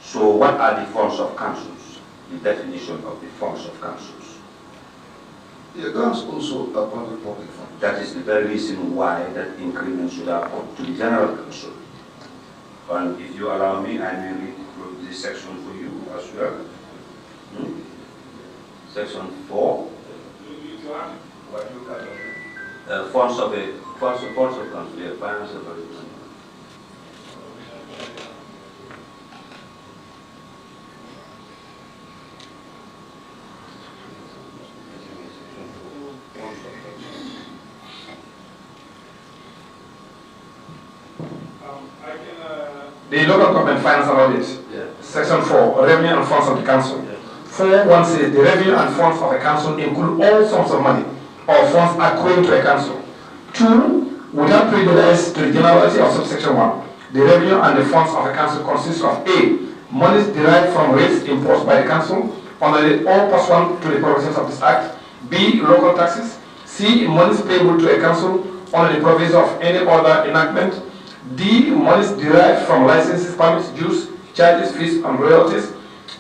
So what are the forms of councils? The definition of the forms of councils. The grants also are part of public fund. That is the very reason why that increment should have come to the General Council. And if you allow me, I may read this section for you as well. Section 4. Funds of council, yeah, finance of The Local Government Finance and Audit, Section 4, Revenue and Funds of the Council. 4.1 says the revenue and funds of a council include all sums of money or funds accruing to a council. 2, without prejudice to the generality of subsection 1, the revenue and the funds of a council consist of A, monies derived from rates imposed by the council under all pursuant to the provisions of this Act. B, local taxes. C, monies payable to a council under the provisions of any other enactment. D, monies derived from licenses, permits, dues, charges, fees, and royalties.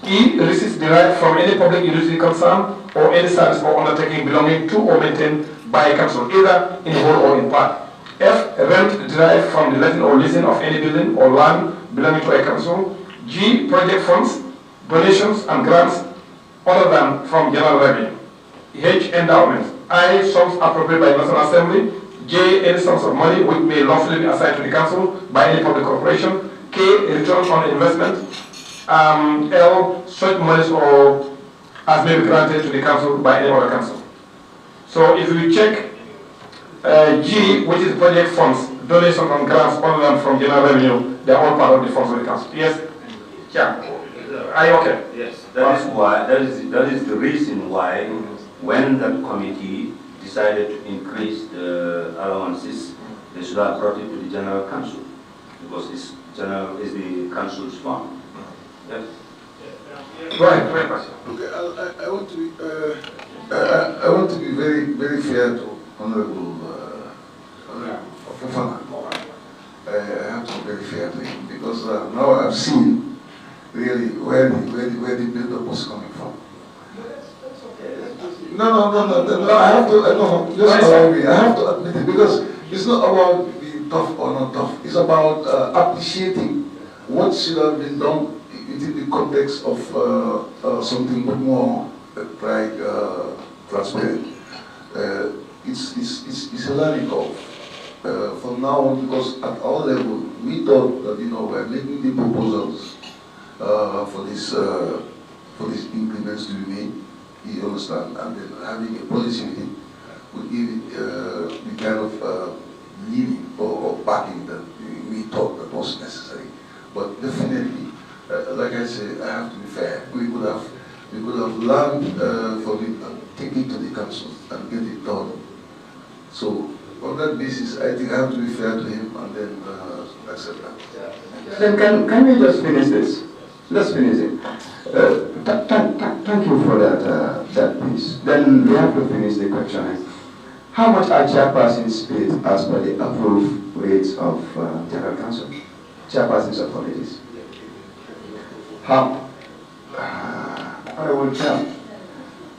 E, receipts derived from any public utility concern or any service or undertaking belonging to or maintained by a council, either in whole or in part. F, rent derived from the letting or leasing of any building or land belonging to a council. G, project funds, donations, and grants other than from general revenue. H, endowments. I, sums appropriated by the National Assembly. J, any sums of money which may lawfully be assigned to the council by any public corporation. K, returns on investment. L, such monies or as may be granted to the council by any other council. So if we check G, which is project funds, donations and grants other than from general revenue, they are all part of the funds of the council. Yes, Yeah. Are you okay? Yes, that is the reason why when that committee decided to increase the allowances, they should have brought it to the General Council because it's the Council's fund. Yes. Go ahead, Pastor. Okay, I want to be very fair to Honorable Fofana. I have to be very fair to him because now I've seen really where the build-up was coming from. No, I have to, no, just allow me. I have to admit it because it's not about being tough or not tough. It's about appreciating what should have been done within the context of something more transparent. It's a learning curve. From now on, because at our level, we thought that we're making the proposals for these increments to be made. You understand, and then having a policy meeting would give it the kind of leading or backing that we thought that was necessary. But definitely, like I said, I have to be fair. We could have learned from it and take it to the council and get it done. So on that basis, I think I have to be fair to him and then accept that. Then can we just finish this? Let's finish it. Thank you for that piece. Then we have to finish the question. How much are chairpersons paid as per the approved rates of General Council? Chairpersons of committees. How? I will tell.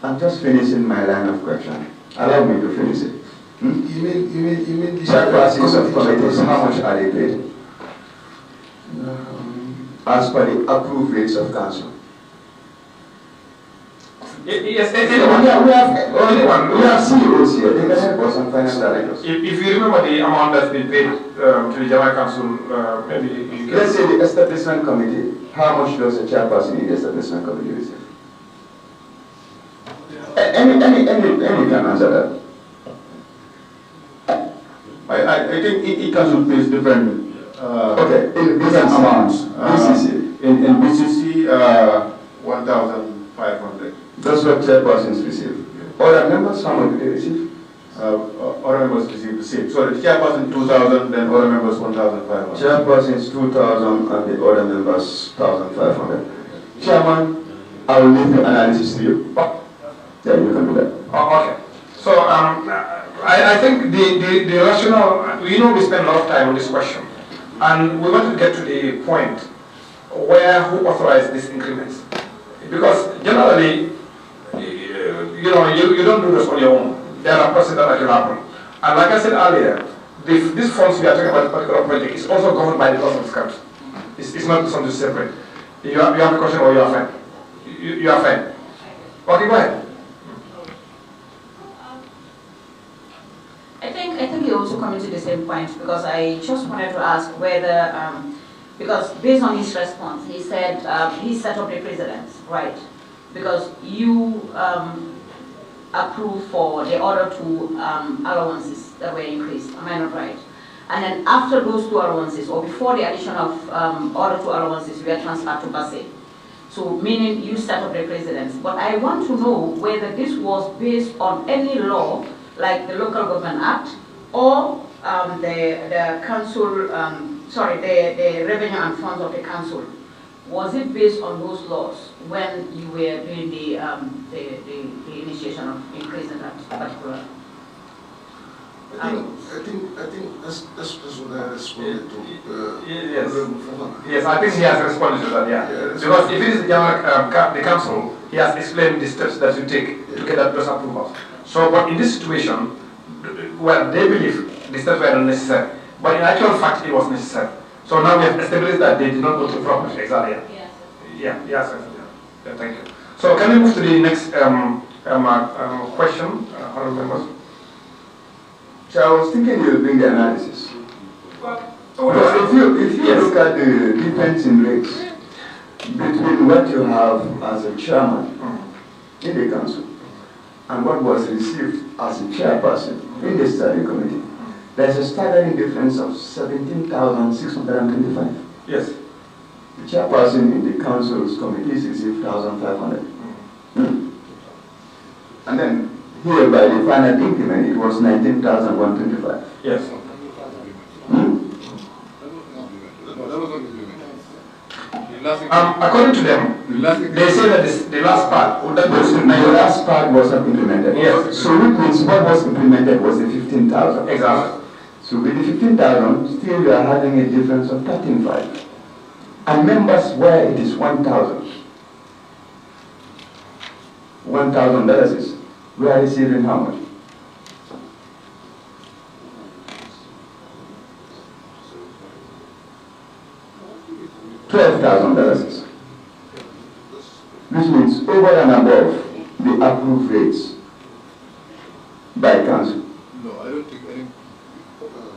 I'm just finishing my line of question. Allow me to finish it. You mean the Chairpersons of committees, how much are they paid? As per the approved rates of council. Yes, we have CEOs here. They can help us and finance directors. If you remember the amount that's been paid to the General Council, maybe you can... Let's say the establishment committee. How much does a chairperson in the establishment committee receive? Any can answer that. I think each council pays different in different amounts. BCC. In BCC, 1,500. That's what chairpersons receive. Other members, how much do they receive? Other members receive the same. So the chairperson 2,000, then other members 1,500. Chairpersons 2,000 and the other members 1,500. Chairman, I will leave the analysis to you. Yeah, you can do that. Okay. So I think the rationale, we spend a lot of time on this question, and we want to get to the point where who authorized these increments. Because generally, you don't do this on your own. There are processes that can happen. And like I said earlier, this funds we are talking about, a particular project, is also governed by the laws of this country. It's not something separate. You have a question or you are fine? You are fine. Okay, go ahead. I think you also come to the same point because I just wanted to ask whether, because based on his response, he said he set up the precedence, right? Because you approved for the other two allowances that were increased, am I not right? And then after those two allowances, or before the addition of other two allowances, were transferred to BASE. So meaning you set up the precedence. But I want to know whether this was based on any law, like the Local Government Act, or the council, the revenue and funds of the council. Was it based on those laws when you were doing the initiation of increasing that particular? I think that's what I responded to. Yes, I think he has responded to that, yeah. Because if it is the council, he has explained the steps that you take to get that those approvals. So, but in this situation, well, they believe the steps were not necessary. But in actual fact, it was necessary. So now we have established that they did not go to property, exactly. Yes. Thank you. So can we move to the next question, honorable members? So I was thinking you'll bring the analysis. Because if you look at the difference in rates between what you have as a chairman in the council and what was received as a chairperson in the study committee, there's a staggering difference of 17,625. Yes. The chairperson in the council's committees received 1,500. And then here by the final increment, it was 19,125. Yes. According to them, they say that the last part, The last part was not implemented. Yes. So which means what was implemented was the 15,000. Exactly. So with the 15,000, still you are having a difference of 13,500. And members where it is 1,000. $1,000 is, we are receiving how much? $12,000. Which means over and above the approved rates by council. No, I don't think any,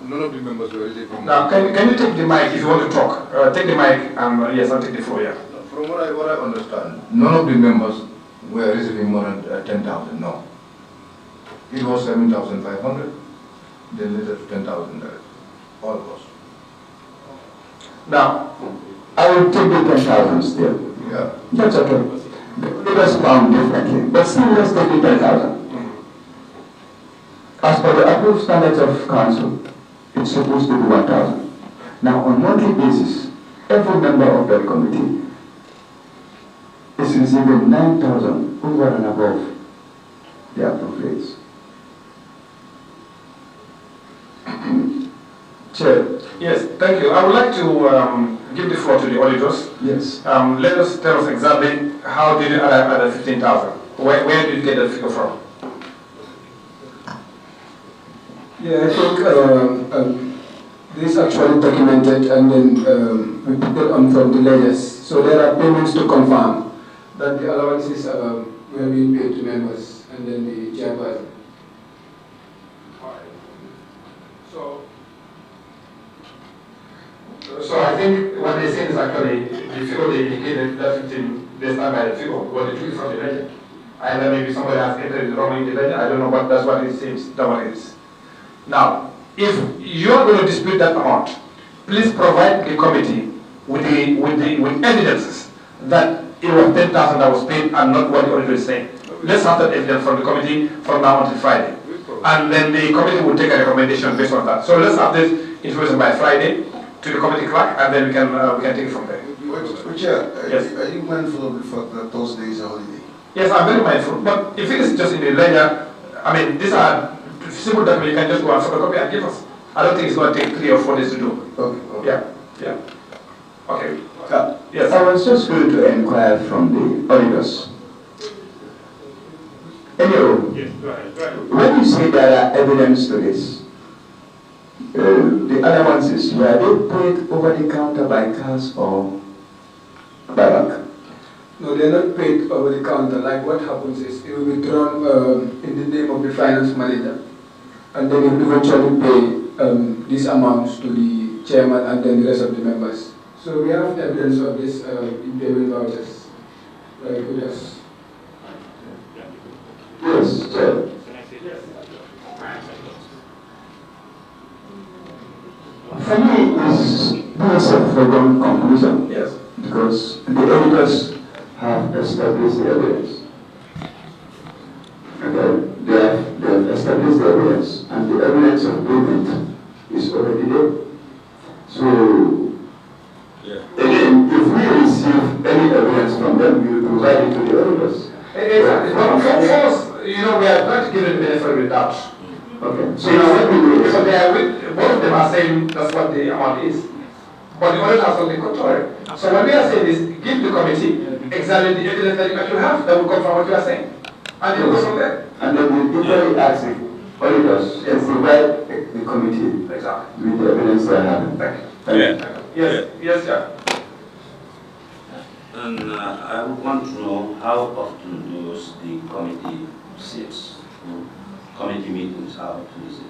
none of the members were really from. Now, can you take the mic if you want to talk? Take the mic and yes, I'll take the floor, yeah. From what I understand, none of the members were receiving more than 10,000, no. It was 7,500, then later to 10,000, all of us. Now, I will take the 10,000 still. Yeah. That's okay. Let us pound differently. But still, let's take the 10,000. As per the approved standards of council, it's supposed to be 1,000. Now, on monthly basis, every member of that committee is receiving 9,000 over and above the approved rates. Chair. yes, thank you. I would like to give the floor to the auditors. Yes. Let us tell us exactly how did you arrive at the 15,000? Where did you get that figure from? Yeah, I think this is actually documented and then repeated on from the ledgers. So there are payments to confirm that the allowances were being paid to members and then the chairperson. So I think what they said is actually the figure they indicated, that 15, they start by the figure, what they took from the ledger. Either maybe somebody has entered it wrong in the ledger, I don't know, but that's what it seems, that's what it is. Now, if you are going to dispute that amount, please provide the committee with evidences that it was 10,000 that was paid and not what the auditor is saying. Let's have that evidence from the committee from now until Friday. And then the committee will take a recommendation based on that. So let's have this information by Friday to the committee clerk, and then we can take it from there. Chair, Yes. are you mindful of the fact that Thursday is a holiday? Yes, I'm very mindful. But if it is just in the ledger, I mean, these are simple documents you can just go and photocopy and give us. I don't think it's going to take 3 or 4 days to do. Okay. Yeah. Okay. Yes. I was just going to inquire from the auditors. Anyway, Yes, go ahead. when you say there are evidence to this, the allowances, were they paid over the counter by cash or by bank? No, they're not paid over the counter. Like what happens is it will be drawn in the name of the finance manager, and then it will eventually pay these amounts to the chairman and then the rest of the members. So we have evidence of this in payment vouchers. Like with us. Yes, sir. For me, this is a foregone conclusion. Yes. Because the auditors have established the evidence. Okay, they have established the evidence, and the evidence of payment is already there. So, again, if we receive any evidence from them, we will provide it to the auditors. Exactly. But for us, we are trying to give it the benefit of the doubt. Okay. So what we do is, so both of them are saying that's what the amount is. But the audit has something contrary. So what we are saying is, give the committee exactly the evidence that you actually have that will confirm what you are saying. And you go from there. And then we equally ask the auditors to provide the committee Exactly. with the evidence they have. Thank you. Yeah. Yes, sir. And I would want to know how often does the committee sits? Committee meetings, how often is it?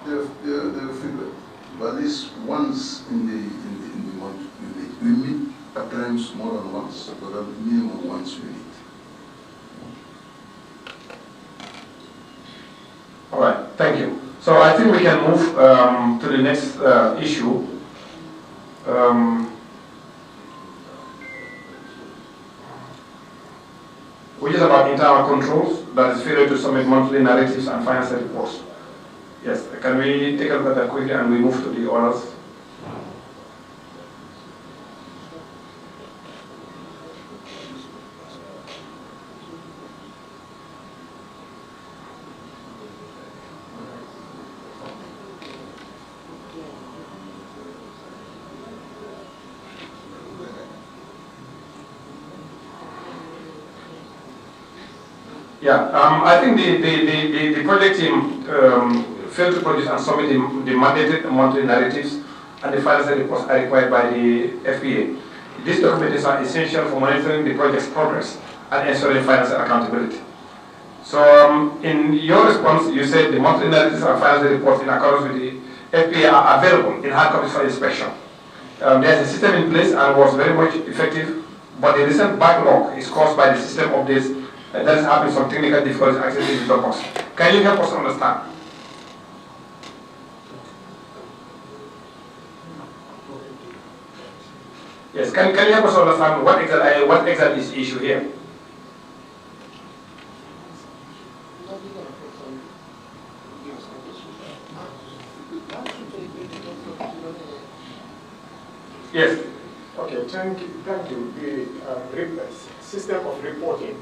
They're figured. But at least once in the month we meet at times more than once, but at minimum once we meet. All right, thank you. So I think we can move to the next issue. internal controls that is failure to submit monthly narratives and financial reports. Yes, can we take a look at that quickly and we move to the others? Yeah, I think the project team failed to produce and submit the mandated monthly narratives and the financial reports are required by the FPA. These documents are essential for monitoring the project's progress and ensuring financial accountability. So in your response, you said the monthly narratives and financial reports in accordance with the FPA are available in hard copies for inspection. There's a system in place and was very much effective, but the recent backlog is caused by the system updates that is having some technical difficulties accessing the Dropbox. Can you help us understand? Yes, can you help us understand what exactly is the issue here? Yes. Okay, thank you. The system of reporting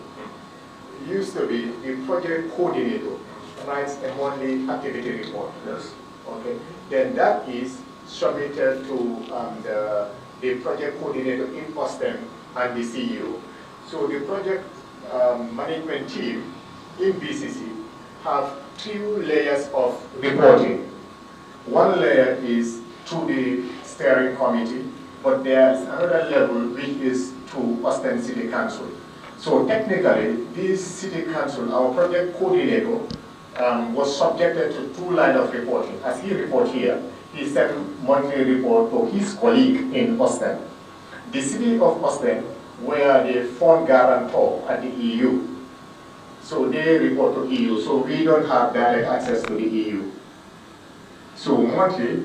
used to be the project coordinator writes a monthly activity report. Yes. Okay. Then that is submitted to the project coordinator in Ostende and the CEO. So the project management team in BCC have two layers of reporting. One layer is to the steering committee, but there's another level which is to Ostende City Council. So technically, this City Council, our project coordinator, was subjected to two lines of reporting. As he reports here, he sent monthly report to his colleague in Ostende. The City of Ostende were the fund guarantor at the EU. So they report to EU, so we don't have direct access to the EU. So monthly,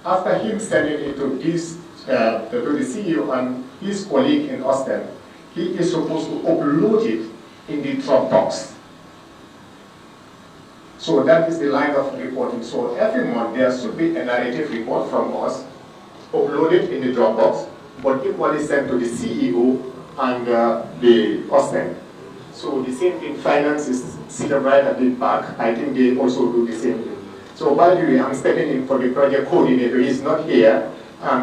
after him sending it to the CEO and his colleague in Ostende, he is supposed to upload it in the Dropbox. So that is the line of reporting. So every month there should be a narrative report from us, uploaded in the Dropbox, but equally sent to the CEO and the Ostende. So the same thing, finance is seated right at the back. I think they also do the same thing. So by the way, I'm stepping in for the project coordinator. He's not here.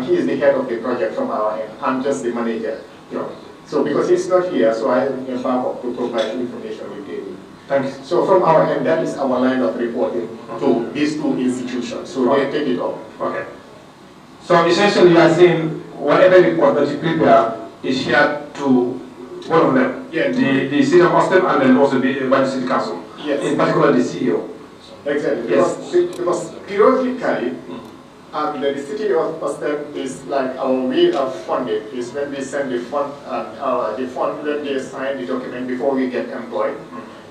He is the head of the project from our end. I'm just the manager. You know. So because he's not here, so I am a backup to provide information with David. Thanks. So from our end, that is our line of reporting to these two institutions. So they take it up. Okay. So essentially, you are saying whatever report that you prepare is shared to one of them. Yeah. The City of Ostende and then also by the City Council. Yes. In particular, the CEO. Exactly. Yes. Because periodically, the City of Ostende is like our way of funding is when we send the fund, when they sign the document before we get employed.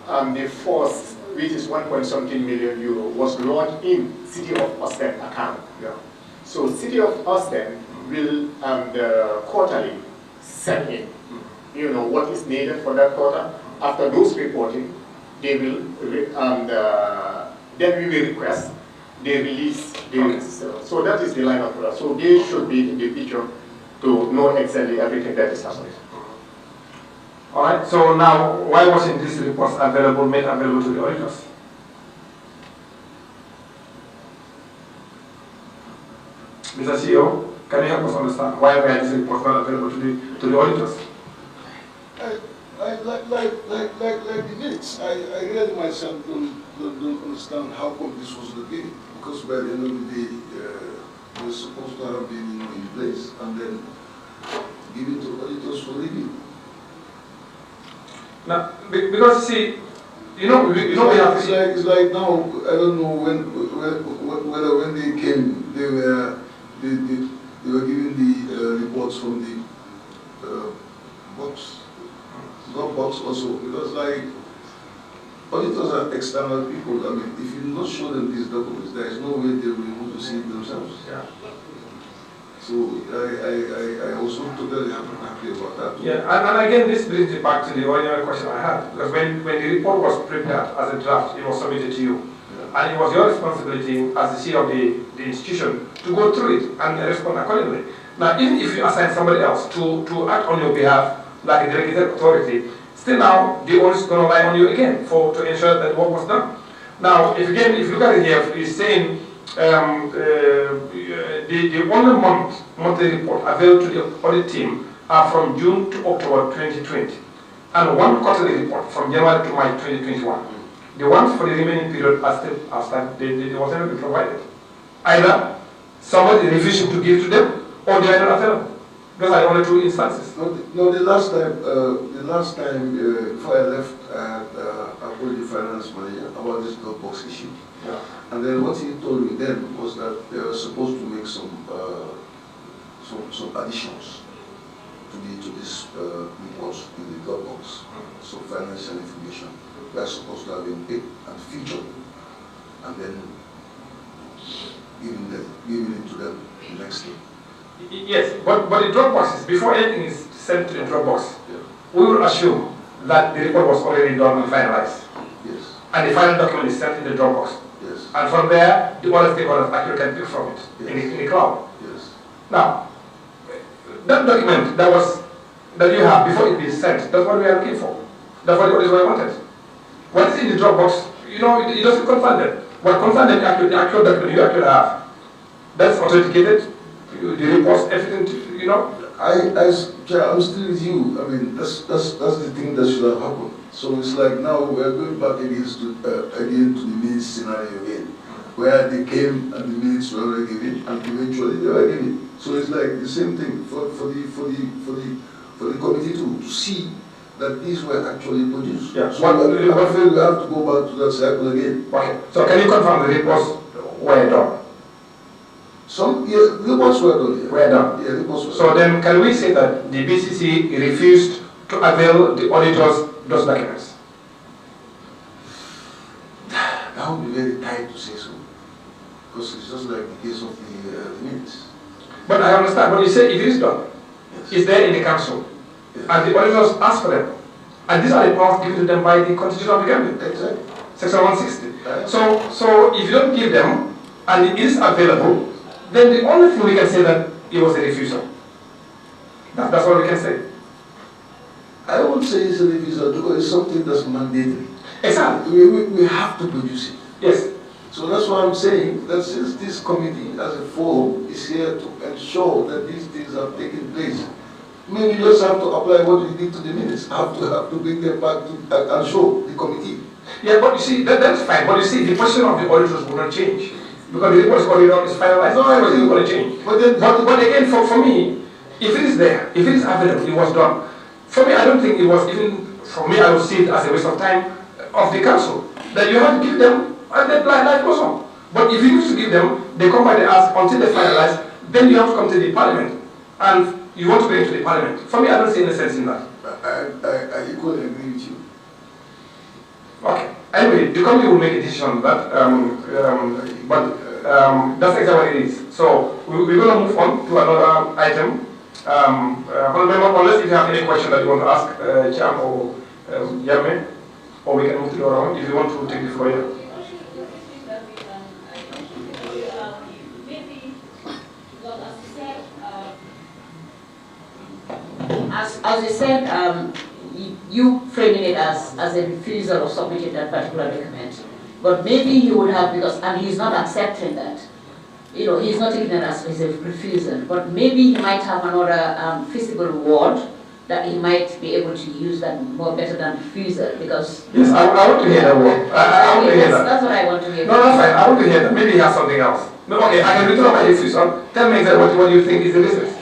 The first, which is 1.something million euro, was launched in City of Ostende account. Yeah. So City of Ostende will quarterly send in, what is needed for that quarter. After those reporting, they will, then we will request, they release the so that is the line of product. So they should be in the picture to know exactly everything that is happening. All right. So now, why wasn't this report made available to the auditors? Mr. CEO, can you help us understand why were these reports not available to the auditors? Like the minutes, I really myself don't understand how come this was the case. Because by the end of the day, we're supposed to have been in place and then give it to auditors for review. Now, because see, we have. It's like now. I don't know whether when they came, they were given the reports from the box. Not box also, because like auditors are external people. I mean, if you not show them these documents, there is no way they will be able to see it themselves. Yeah. So I was not totally happy about that. Yeah, and again, this brings me back to the original question I had. Because when the report was prepared as a draft, it was submitted to you. Yeah. And it was your responsibility as the CEO of the institution to go through it and respond accordingly. Now, even if you assign somebody else to act on your behalf, like a delegated authority, still now the onus is going to lie on you again to ensure that work was done. Now, if you look at it here, it's saying the only monthly report available to the audit team are from June to October 2020, and one quarterly report from January to March 2021. The ones for the remaining period are still outstanding. They was never been provided. Either somebody refusing to give to them, or they are not available. Those are the only two instances. No, the last time before I left, I had approached the finance manager about this Dropbox issue. Yeah. And then what he told me then was that they were supposed to make some additions to this reports in the Dropbox, some financial information. They are supposed to have been paid and featured, and then giving it to them the next day. Yes, but the Dropboxes, before anything is sent to the Dropbox, yeah, we will assume that the report was already done and finalized. Yes. And the final document is sent in the Dropbox. Yes. And from there, the other stakeholders actually can pick from it, yes, in the cloud. Yes. Now, that document that you have before it is sent, that's what we are looking for. That's what we wanted. What is in the Dropbox, it doesn't confirm them. What confirms them is the actual document you actually have. That's authenticated. The reports, everything, I'm still with you. I mean, that's the thing that should have happened. So it's like now we're going back again to the minutes scenario again, where they came and the minutes were already given, and eventually they were given. So it's like the same thing for the committee to see that these were actually produced. Yeah. So I'm afraid we have to go back to that cycle again. Okay. So can you confirm the reports were done? Reports were done. Yeah. Were done. Yeah, reports were so done. Then can we say that the BCC refused to avail the auditors those documents? That would be very tight to say so, because it's just like the case of the minutes. But I understand. But you say it is done. Yes. It's there in the council. Yes. And the auditors ask for them. And these are the powers given to them by the Constitution of the Gambia. Exactly. Section 160. Right. So if you don't give them, and it is available, then the only thing we can say that it was a refusal. That's what we can say. I won't say it's a refusal because it's something that's mandated. Exactly. We have to produce it. Yes. So that's why I'm saying that since this committee as a forum is here to ensure that these things have taken place, maybe you just have to apply what we did to the minutes. Have to bring them back to and show the committee. Yeah, but you see, that's fine. But you see, the position of the auditors will not change. Because the report is already done, it's finalized. No, I think it's going to change. But again, for me, if it is there, if it is available, it was done. For me, I don't think it was even, for me, I would see it as a waste of time of the council. That you have to give them, and then life goes on. But if you used to give them, they come by the ask until they finalize, then you have to come to the parliament. And you want to bring it to the parliament. For me, I don't see any sense in that. I equally agree with you. Okay. Anyway, the committee will make a decision on that, but that's exactly what it is. So we're going to move on to another item. Unless if you have any question that you want to ask Cham or Yame, or we can move to the other one if you want to take the floor here. As you said, you framing it as a refusal of submitting that particular document. But maybe he would have, and he's not accepting that. He's not taking that as a refusal. But maybe he might have another feasible word that he might be able to use that better than refusal, because... Yes, I want to hear that word. I want to hear that. That's what I want to hear. No, that's fine. I want to hear that. Maybe he has something else. No, okay, I can withdraw my refusal. Tell me exactly what you think is the business.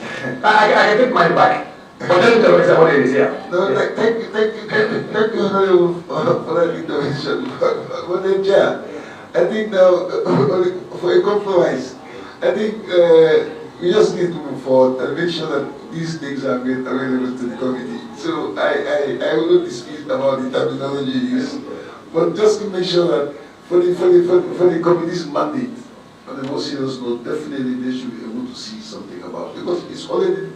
I can take mine back. But then tell me exactly what it is, yeah. No, yes. Thank you, Honorable, for that intervention. But then, Chair, I think now, for a compromise, I think we just need to move forward and make sure that these things are made available to the committee. So I will not dispute about the terminology used, but just to make sure that for the committee's mandate, on the most serious note, definitely they should be able to see something about, because it's already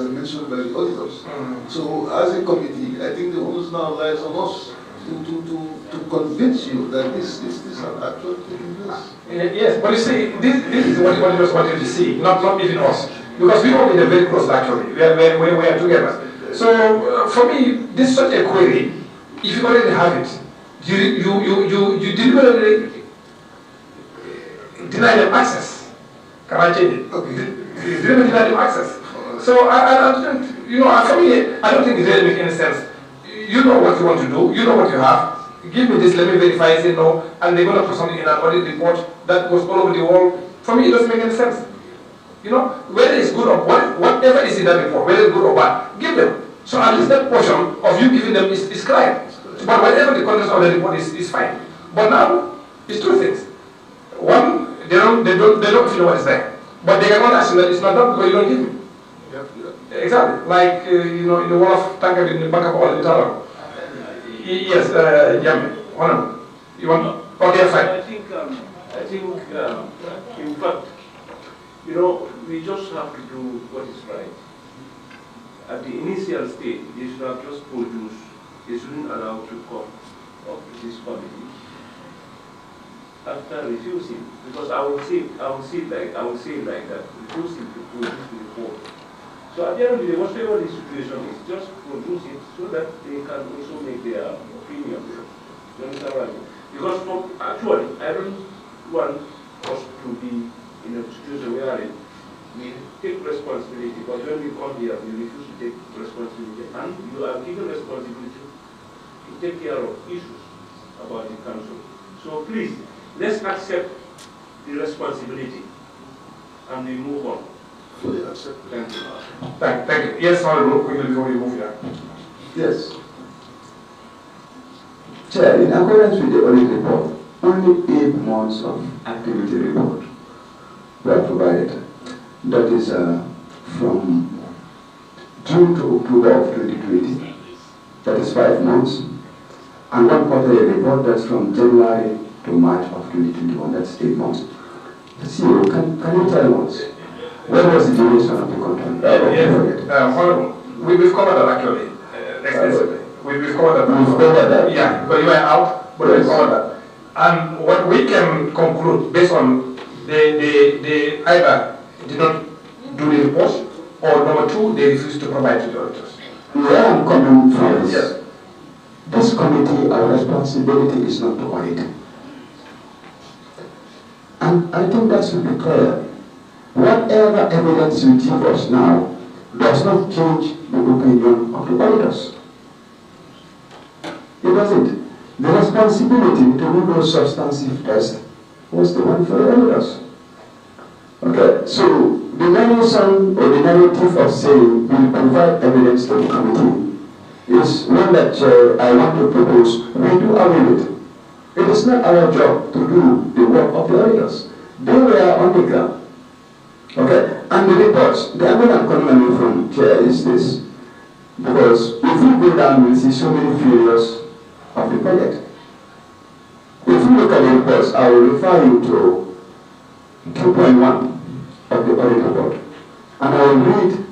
mentioned by the auditors. So as a committee, I think the onus now lies on us to convince you that this is an actual thing in this. Yes, but you see, this is what you just wanted to see, not even us. Because we work in a very close actually, we are together. So for me, this is such a query, if you already have it, you deliberately deny them access. Can I change it? Okay. You deliberately deny them access. So I don't, for me, I don't think it really makes any sense. You know what you want to do, you know what you have. Give me this, let me verify, say no, and they're going to put something in an audit report that goes all over the world. For me, it doesn't make any sense. Whether it's good or whatever is in that report, whether it's good or bad, give them. So at least that portion of you giving them is clear. But whatever the content of the report is fine. But now, it's two things. One, they don't feel what is there. But they cannot ask you that it's not done because you don't give me. Exactly. Like, in the wall of Tanka in the back of all the tower. Yes, you want? Okay, fine. I think, in fact, we just have to do what is right. At the initial stage, they should have just produced, they shouldn't allow to come up to this committee after refusing, because I will say it like that, refusing to produce the report. So at the end of the day, whatever the situation is, just produce it so that they can also make their opinion. You understand what I mean? Because actually, I don't want us to be in a situation where we take responsibility, but when we come here, we refuse to take responsibility, and you are given responsibility to take care of issues about the council. So please, let's accept the responsibility and we move on. Fully accept. Thank you. Thank you. Yes, Honorable, quickly before we move here. Yes. Chair, in accordance with the audit report, only 8 months of activity report were provided. That is from June to October of 2020. That is 5 months. And 1 quarterly report that's from January to March of 2021. That's 8 months. CEO, can you tell us what was the duration of the contract? We've covered that actually extensively. We've covered that. We've covered that. Yeah, because you were out, but we've covered that. And what we can conclude based on they either did not do the report, or number 2, they refused to provide to the auditors. Where I'm coming from is, yes, this committee, our responsibility is not to audit. And I think that should be clear. Whatever evidence you give us now does not change the opinion of the auditors. It doesn't. The responsibility to do those substantive tests was the one for the auditors. Okay, so the narration or the narrative of saying we will provide evidence to the committee is one that I want to propose we do away with. It is not our job to do the work of the auditors. They were on the ground. Okay, and the reports, the American economy from Chair is this, because if you go down, we'll see so many failures of the project. If you look at the reports, I will refer you to 2.1 of the audit report, and I will read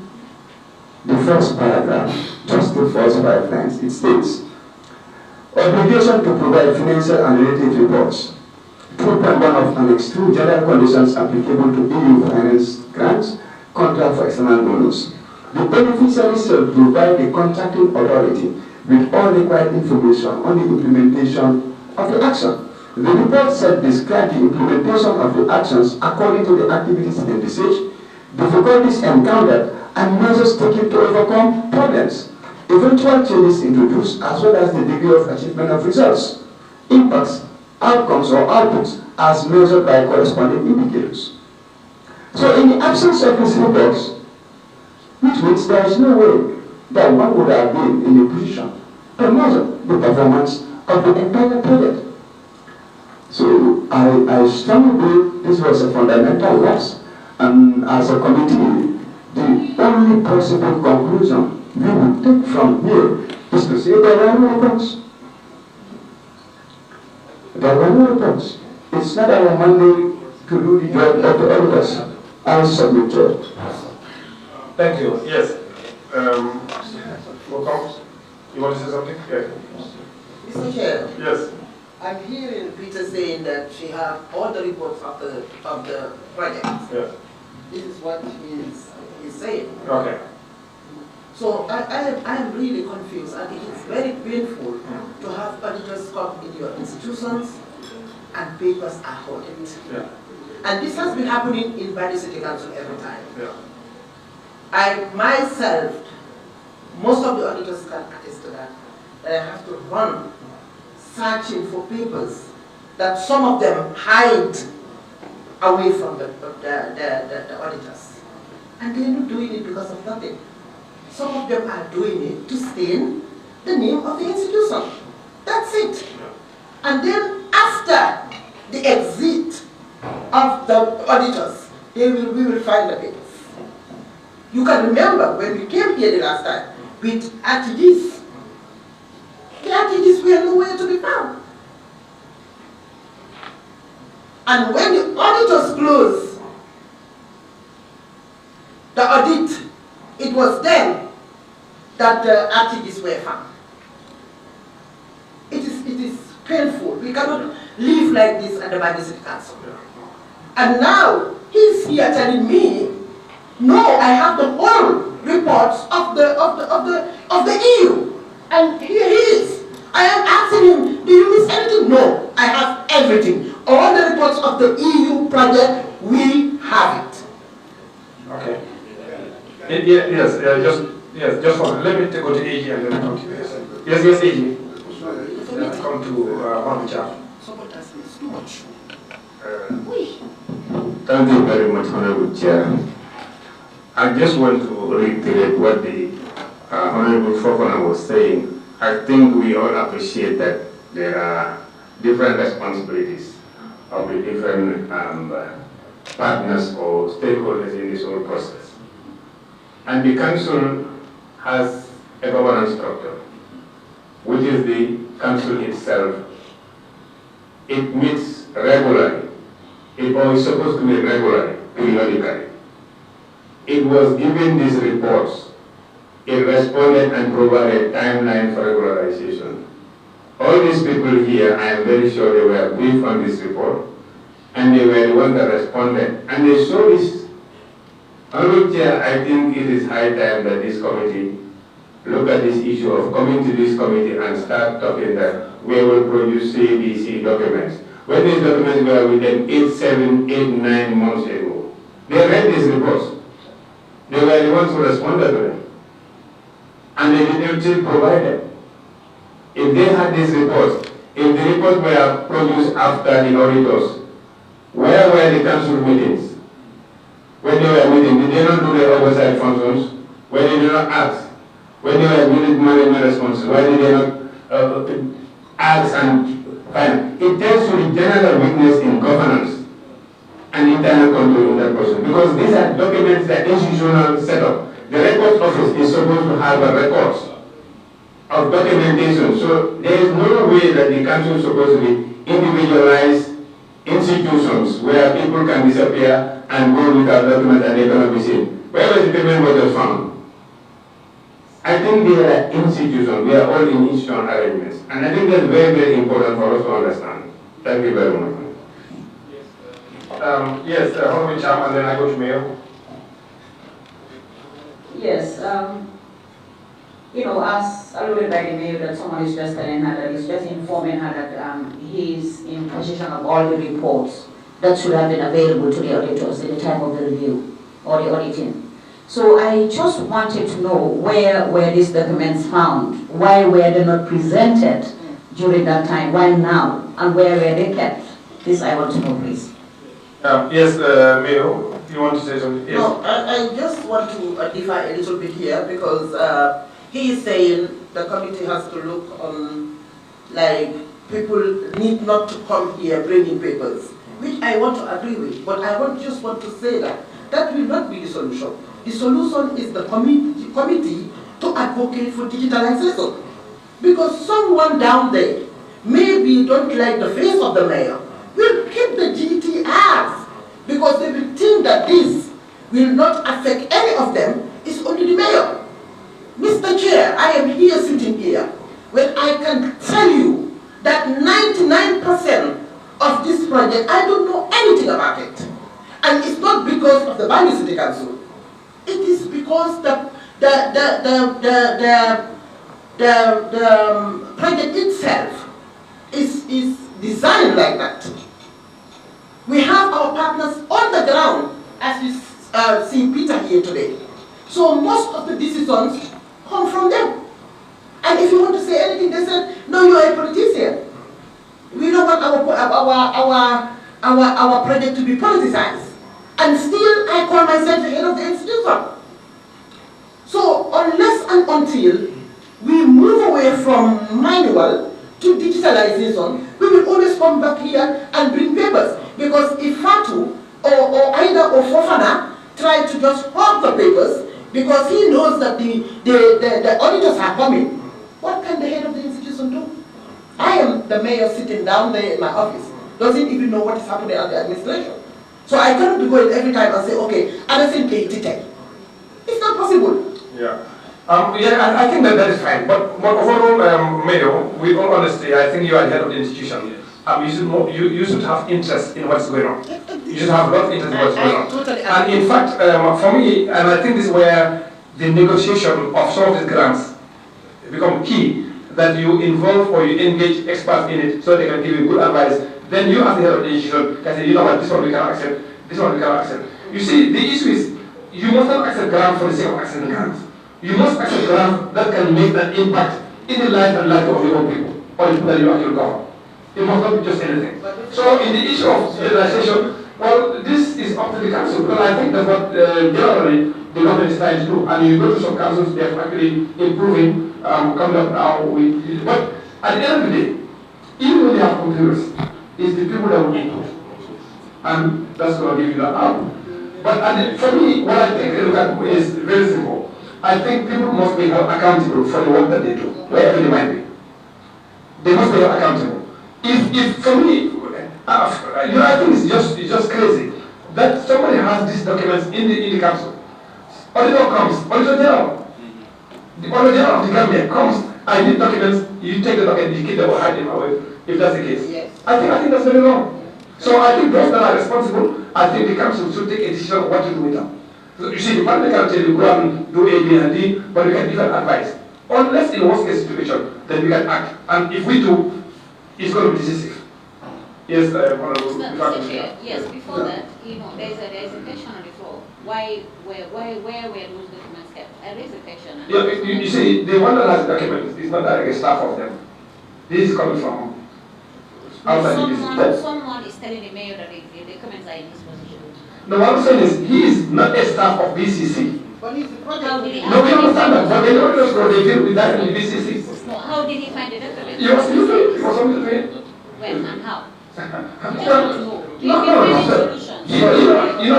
the first paragraph, just the first 5 lines. It states, obligation to provide financial and related reports. 2.1 of Annex 2, general conditions applicable to EU finance grants, contract for external donors. The beneficiaries shall provide the contracting authority with all required information on the implementation of the action. The report shall describe the implementation of the actions according to the activities envisaged, difficulties encountered, and measures taken to overcome problems. Eventual changes introduced, as well as the degree of achievement of results, impacts, outcomes or outputs as measured by corresponding indicators. So in the absence of these reports, which means there is no way that one would have been in a position to measure the performance of the entire project. So I strongly believe this was a fundamental loss, and as a committee, the only possible conclusion we would take from here is to say there are no reports. There were no reports. It's not our mandate to do the job of the auditors. I'll submit it. Thank you. Yes. Welcome. You want to say something? Yeah. Mr. Chair. Yes. I'm hearing Peter saying that she has all the reports of the project. Yeah. This is what he's saying. Okay. So I am really confused, and it is very painful to have auditors come in your institutions and papers are hoarded. Yeah. And this has been happening in Bali City Council every time. Yeah. I myself, most of the auditors can attest to that I have to run searching for papers that some of them hide away from the auditors. And they're not doing it because of nothing. Some of them are doing it to stain the name of the institution. That's it. And then after the exit of the auditors, we will find the papers. You can remember when we came here the last time with RTGs. The RTGs were nowhere to be found. And when the auditors closed the audit, it was then that the RTGs were found. It is painful. We cannot live like this at the Bali City Council. And now he's here telling me, no, I have the whole reports of the EU. And here he is. I am asking him, do you miss anything? No, I have everything. All the reports of the EU project, we have it. Okay. Just one. Let me go to AG and then come to you. Yes, AG. Let's come to one chat. Thank you very much, Honorable Chair. I just want to reiterate what the Honorable Fofana was saying. I think we all appreciate that there are different responsibilities of the different partners or stakeholders in this whole process. And the Council has a governance structure, which is the Council itself. It meets regularly. It was supposed to meet regularly, periodically. It was given these reports. It responded and provided a timeline for regularization. All these people here, I am very sure they were briefed on this report, and they were the ones that responded. And they saw this. Honorable Chair, I think it is high time that this committee look at this issue of coming to this committee and start talking that we will produce CBC documents. When these documents were with them 8, 9 months ago, they read these reports. They were the ones who responded to them. And they didn't still provide them. If they had these reports, if the reports were produced after the auditors, where were the council meetings? When they were meeting, did they not do their oversight functions? When they did not ask? When they were doing management responses, why did they not ask and find? It tells you the general weakness in governance and internal control in that person. Because these are documents that institutional setup. The records office is supposed to have a records of documentation. So there is no way that the council is supposed to be individualized institutions where people can disappear and go without document and they cannot be seen. Where was the payment was found? I think they are institutions. We are all in institutional arrangements. And I think that's very, very important for us to understand. Thank you very much. Yes, Honorable Cham, and then I go to Mayor. Yes, as alluded by the mayor, that someone is just telling her that he's just informing her that he is in possession of all the reports that should have been available to the auditors at the time of the review or the auditing. So I just wanted to know where were these documents found? Why were they not presented during that time? Why now? And where were they kept? This I want to know, please. Yes, Mayor, you want to say something? Yes. No, I just want to differ a little bit here because he is saying the committee has to look on, like, people need not to come here bringing papers, which I want to agree with, but I just want to say that that will not be the solution. The solution is the committee to advocate for digitalization. Because someone down there maybe don't like the face of the mayor, will keep the GTRs because they will think that this will not affect any of them is only the mayor. Mr. Chair, I am here sitting here when I can tell you that 99% of this project, I don't know anything about it. And it's not because of the Banjul City Council. It is because the project itself is designed like that. We have our partners on the ground, as you see Peter here today. So most of the decisions come from them. And if you want to say anything, they said, no, you are a politician. We don't want our project to be politicized. And still, I call myself the head of the institution. So unless and until we move away from manual to digitalization, we will always come back here and bring papers. Because if Fatu or Aida or Fofana try to just hold the papers because he knows that the auditors are coming, what can the head of the institution do? I am the mayor sitting down there in my office, doesn't even know what is happening at the administration. So I cannot be going every time and say, okay, Anderson K-Tite. It's not possible. Yeah. I think that is fine. But overall, Mayor, with all honesty, I think you are the head of the institution. You should have interest in what's going on. You should have a lot of interest in what's going on. Totally And in fact, for me, and I think this is where the negotiation of some of these grants become key, that you involve or you engage experts in it so they can give you good advice. Then you as the head of the institution can say, you know what, this one we cannot accept, this one we cannot accept. You see, the issue is, you must not accept grants for the sake of accepting grants. You must accept grants that can make an impact in the life and life of your own people, or the people that you actually govern. It must not be just anything. So in the issue of generalization, well, this is up to the council, because I think that's what generally the government is trying to do. And you go to some councils, they're actually improving, coming up now with, but at the end of the day, even when they have computers, it's the people that will input. And that's going to give you that out. But for me, what I think look at is very simple. I think people must be held accountable for the work that they do, wherever they might be. They must be held accountable. If for me, I think it's just crazy that somebody has these documents in the council. Auditor comes, Auditor General. The Auditor General of the Gambia comes, I need documents, you take the document, you keep them or hide them away, if that's the case. Yes. I think that's very wrong. So I think those that are responsible, I think the council should take a decision on what to do with them. So you see, the parliament can tell you go and do A, B, and D, but we can give an advice. Unless in worst case situation, then we can act. And if we do, it's going to be decisive. Yes, Mr. Chair, yes, before that, there's a question on the floor. Where were those documents kept? I raised a question. Yeah, you see, the one that has the documents is not directly staff of them. This is coming from outside the BCC. Someone is telling the mayor that the documents are in his possession. No, what I'm saying is, he is not a staff of BCC. But he's the project. How did he No, we understand that, but they don't just go, they deal with that in the BCC. No, how did he find the documents? He was used to it, he was something to it. When and how? No,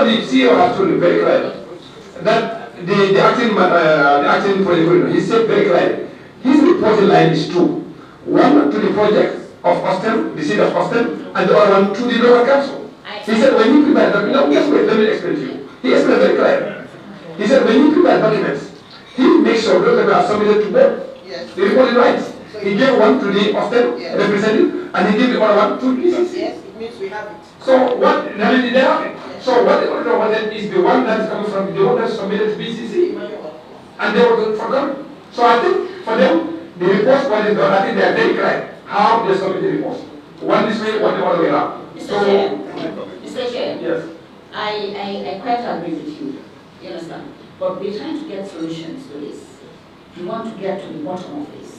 the CEO has told you very clearly that the acting project, he said very clearly, his reporting line is two. One to the project of Ostende, the city of Ostende, and the other one to the local council. He said when you prepare documents, guess what, let me explain to you. He explained very clearly. He said when you prepare documents, he makes sure those documents are submitted to both. Yes. The reporting lines. He gave one to the Ostende representative, and he gave the other one to BCC. Yes, it means we have it. So what, they have it. So what they want to know is the one that is coming from the one that is submitted to BCC. And they were forgotten. So I think for them, the reports, what is done, I think they are very clear how they submit the reports. One this way, one the other way around. Mr. Chair, yes. I quite agree with you. You understand? But we're trying to get solutions to this. We want to get to the bottom of this.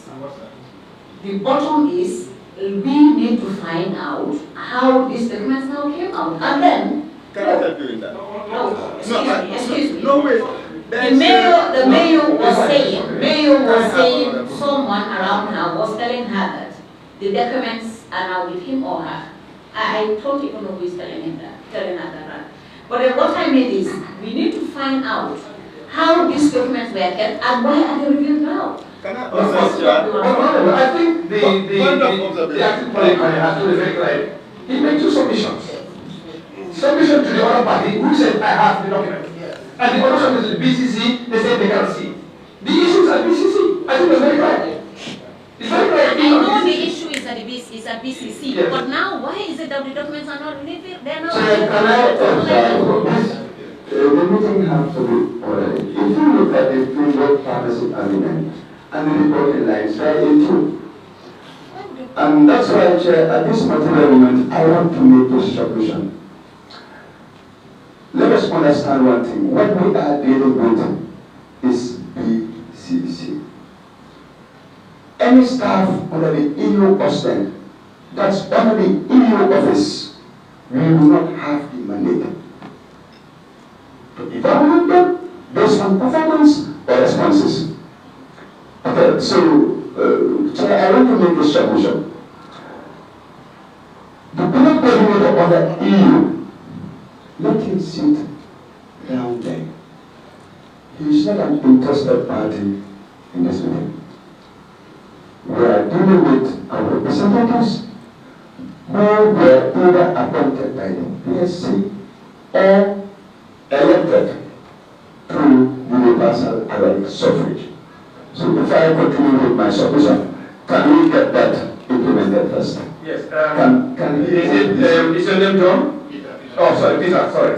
The bottom is we need to find out how these documents now came out. And then, can I help you in that? No, excuse me. No way. The mayor was saying someone around her was telling her that the documents are now with him or her. I don't even know who is telling her that. But what I mean is, we need to find out how these documents were kept and why are they revealed now. I think the acting project has to be very clear. He made two submissions. Submission to the other party who said, I have the document. And the other one is the BCC, they say they can see. The issues at BCC, I think it's very clear. It's very clear. I know the issue is at BCC, Yes. but now why is it that the documents are not released? They're not So can I the meeting has to be ordered. If you look at the framework partnership agreement and the reporting lines, they are in two. And that's why, Chair, at this particular moment, I want to make this submission. Let us understand one thing. What we are dealing with is BCC. Any staff under the EU-Ostende that's under the EU office, we do not have the mandate to evaluate them based on performance or responses. Okay, so Chair, I want to make this submission. The project coordinator of the EU, let him sit down there. He is not an interested party in this meeting. We are dealing with our representatives who were either appointed by the PSC or elected through universal alike suffrage. So if I continue with my submission, can we get that implemented first? Yes. Can is your name John? Oh, sorry, Peter, sorry.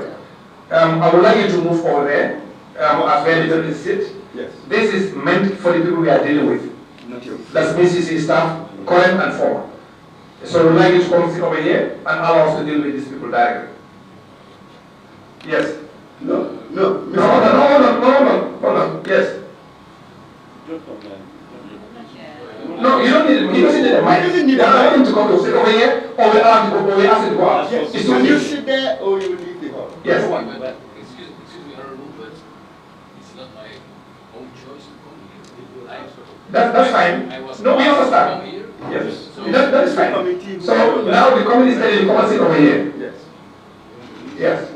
I would like you to move over there, as where the is sit. Yes. This is meant for the people we are dealing with. Not you. That's BCC staff, current and former. So I would like you to come sit over here and allow us to deal with these people directly. Yes. No. Hold on. Yes. No, you don't need it. He doesn't need a mic. He doesn't need We a allow mic. him to come to sit over here, or we allow him to go, or we ask him to go out. Yes. It's Will okay. you sit there or you will leave the hall? Yes. Excuse me, Honorable, but it's not my own choice to come here. That's fine. No, we understand. Here. Yes. So, That is fine. So now the committee is telling you come and sit over here. Yes. Yes.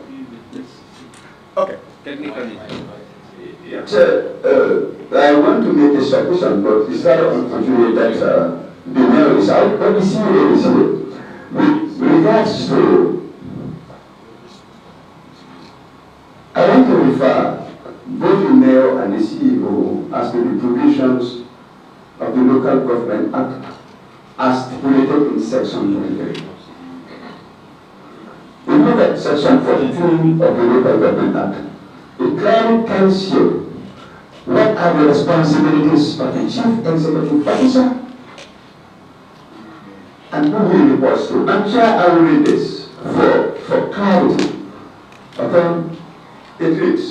Okay. technically. Yeah. I want to make a submission, but it's very unfortunate that the mayor is out, but the CEO is here. With regards to, I want to refer both the mayor and the CEO as to the provisions of the Local Government Act as stipulated in Section 23. We look at Section 42 of the Local Government Act. It clearly tells you what are the responsibilities of the Chief Executive Officer and who he reports to. I'm sure I will read this for clarity. Okay? It reads,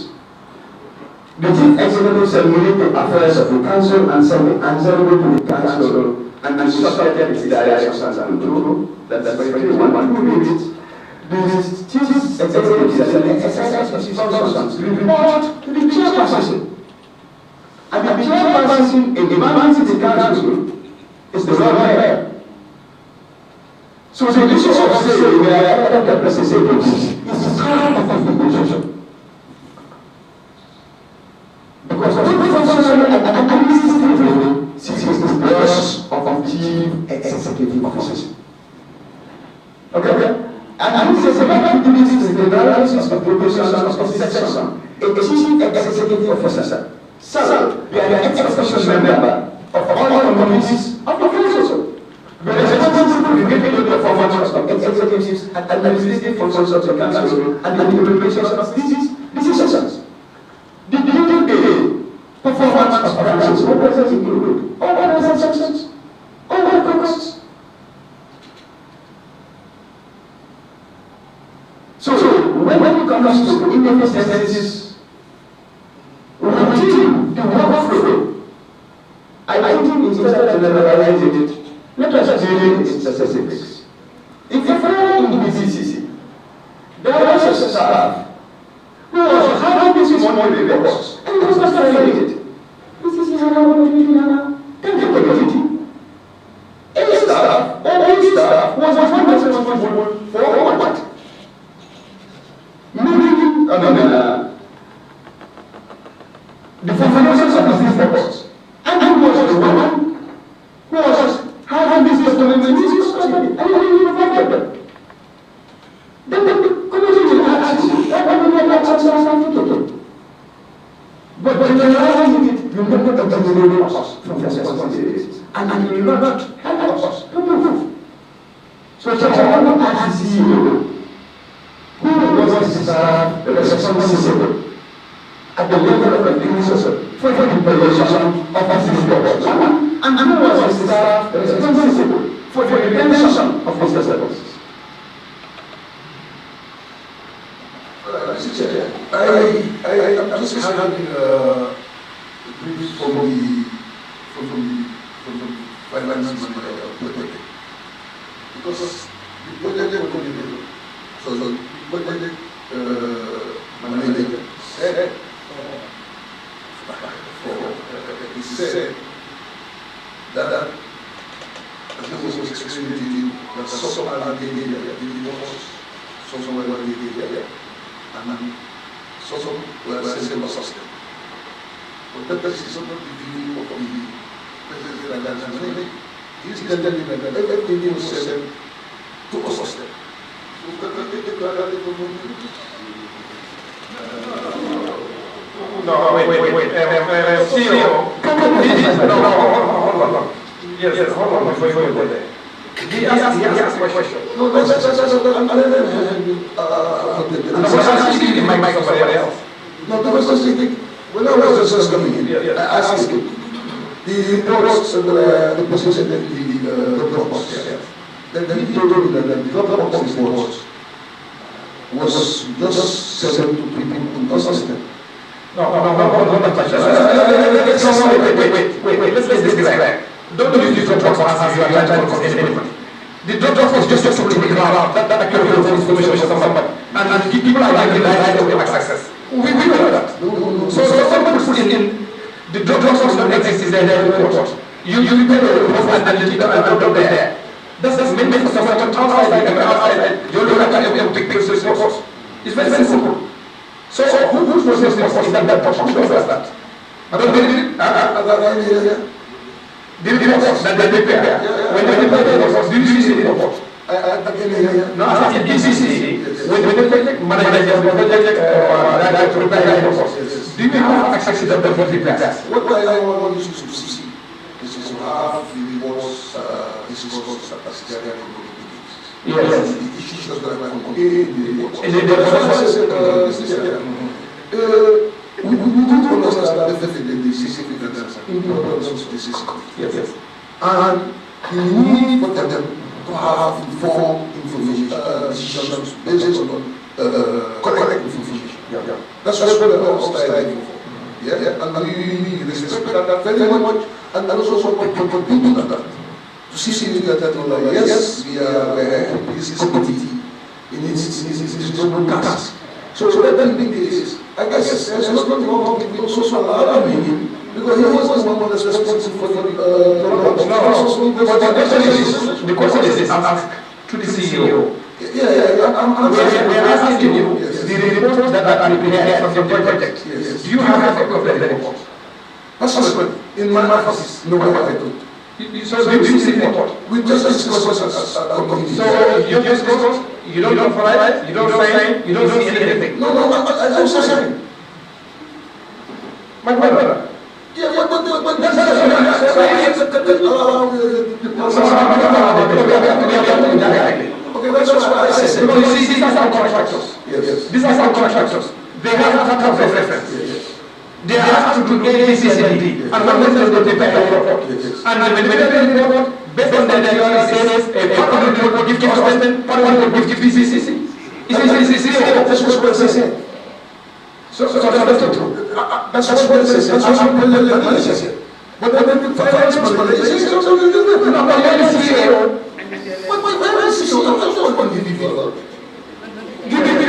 the Chief Executive shall manage the affairs of the Council and shall be answerable to the Council and subject its directions and control. That's very clear. One who reads it. The Chief Executive shall exercise his functions to report to the Chairperson. And the Chairperson in advancing the Council is the Lord Mayor. So the issue of saying we are other representatives is part of the relationship. Because we function administratively, she is the boss of the Chief Executive Officer. Okay? And this is about the analysis of provisions of the section. A Chief Executive Officer. So, we are the ex-official member of all committees of the Council. We are responsible for the performance of executives and administrative functions of the Council and the implementation of these decisions. The day-to-day performance of the Council represents included all other sections, all other costs. So when it comes to inefficiencies, routine, the workflow, I think instead of generalizing it, let us deal in specifics. If you follow in the BCC, there was a staff who was having this money reports, and he was not following it. This is how I want to do it now. Thank you, community. A staff, or any staff, was not responsible for what? Moving the performances of the reports. And who was the one who was having this document in his custody? And he didn't even them. Then the committee will ask you, what are the actions I have to do? relieving us from responsibilities. And you will not help us to move. So I want to ask the CEO, who was responsible at the level of the council for the implementation of this report? And who was responsible for the retention of these services? Mr. Chair, I'm just having briefs from the finance manager of the project. Because the project coordinator, so the project manager said, he said that as he was explaining that some are the area, some were the area, and some were sensible system. But that is not the view of the president. He is telling that everything was said to us system. No, wait. CEO, hold on. Yes, hold on before you go there. He asked my question. No, that's asking my mic somebody else. No, because when I was just coming in, I asked him. The reports the position that the Dropbox. Then he told me that the Dropbox report was just sent to people in the system. No, hold on. Wait, let's this clear. Don't use the Dropbox as you are trying to cause anybody. The Dropbox was just to bring around that accurate information for somebody. And people are like the access. We know that. So somebody put in the Dropbox doesn't exist in the report. You prepare the report and then drop there. That's meant for someone outside. You look at a big picture report. It's very simple. So who's responsible in that report? Who does that? I don't know. The report that they prepare. When they prepare the report, do you see the report? No, I said BCC. When the project manager, the project prepare the report, do you have access to the report prepared? What I want you to see is to have the reports discussed at the steering committee. Yes. The issues that are contained in the report. We don't understand the significance and importance of this issue. Yes. And the need for them to have informed information, decisions based on correct information. That's what we're striving for. And we respect that very much, and also for people that to see that yes, we are this committee in its global task. So that being the case, I guess there's nothing wrong with also allowing him, because he was the one that's responsible for the the question is asked to the CEO. We're asking you the reports that are prepared from the project. Do you have a copy of the report? Personally, in my office, no way I do. So you see the report? We just discuss as a committee. So you just discuss, you don't provide, you don't sign, you don't see anything. No, I don't sign. My brother. Yeah, but that's okay, that's what I said. No, you see, these are some contractors. Yes. These are some contractors. They have terms of reference. They have to do ACCD. And when they prepare a report. And when they prepare a report, based on the says, a part of the report gives to us, part of the report gives BCC. It's BCC. That's what I said. So that's not true. That's what it says. That's what it says. But then the finance manager says, no, where is the CEO? Where is the CEO? I'm not one individual. Give me the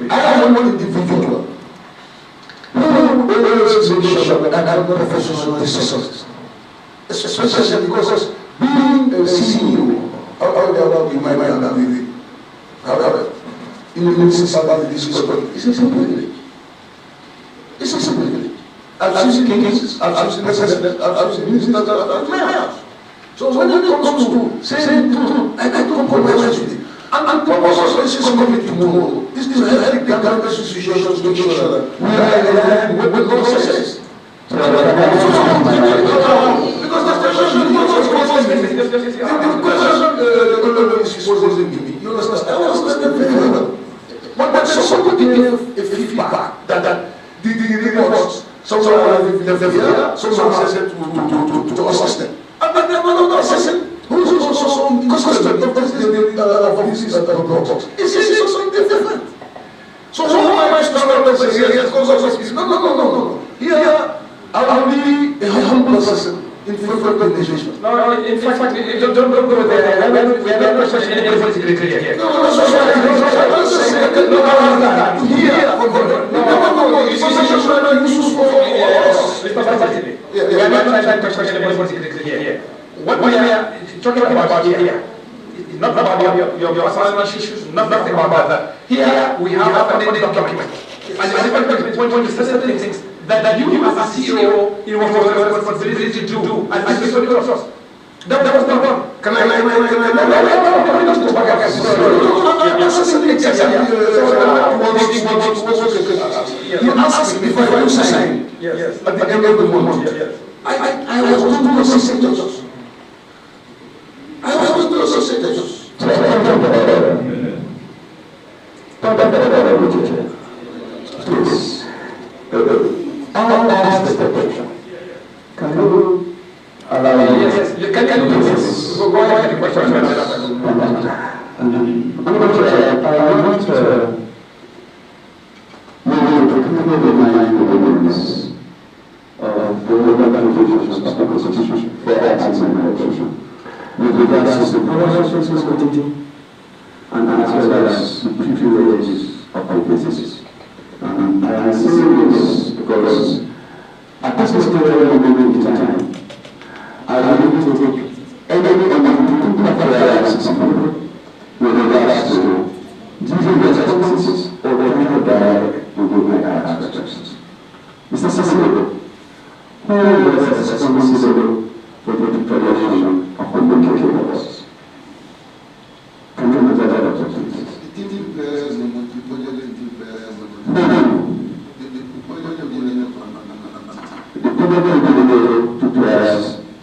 I am one individual. And professional decisions, especially because being a CEO, how you might have in this about this is a privilege. It's a privilege. I've seen kings, I've seen presidents, I've seen ministers, I've seen mayors. So when it comes to saying truth, I don't compromise with it. And proposals this is committee tomorrow. This is a very big government situation to make sure that we are aligned with what law says. Because the question is posing to me. You understand? I understand very well. But somebody gave a feedback that the reports, someone left here, someone said to assist them. And then another assistant who is also custodian of this report. It's something different. So why am I starting to say yes, because no. Here, I'll be a humble person in front of the nation. No, in fact, don't go there. We are not questioning anybody's criteria here. No, we are not trying to question anybody's criteria here. What we are talking about here is not about your personal issues, nothing about that. Here, we have a funding document. And the document is going to certain things that you as a CEO, you have a responsibility to do as a CEO of us. That was not wrong. Can I You asked me if I want to sign. Yes. At the end of the month. I was going to do assistant judges. I was going to do assistant judges. Please. I'll ask the question. Can you allow me? Yes, you can do this. Go ahead and question. I want to maybe remind the audience of the organizations of the Constitution for asking my question with regards to the powers of the committee and as well as the privileges of the BCC. I say this because at this particular moment in time, I will not take any affairs with regards to giving responses or any dialogue with my aspects. Mr. Cicero, who was responsible for the preparation of the local laws? Can you answer that question, please? The team players and the team players and the to prepare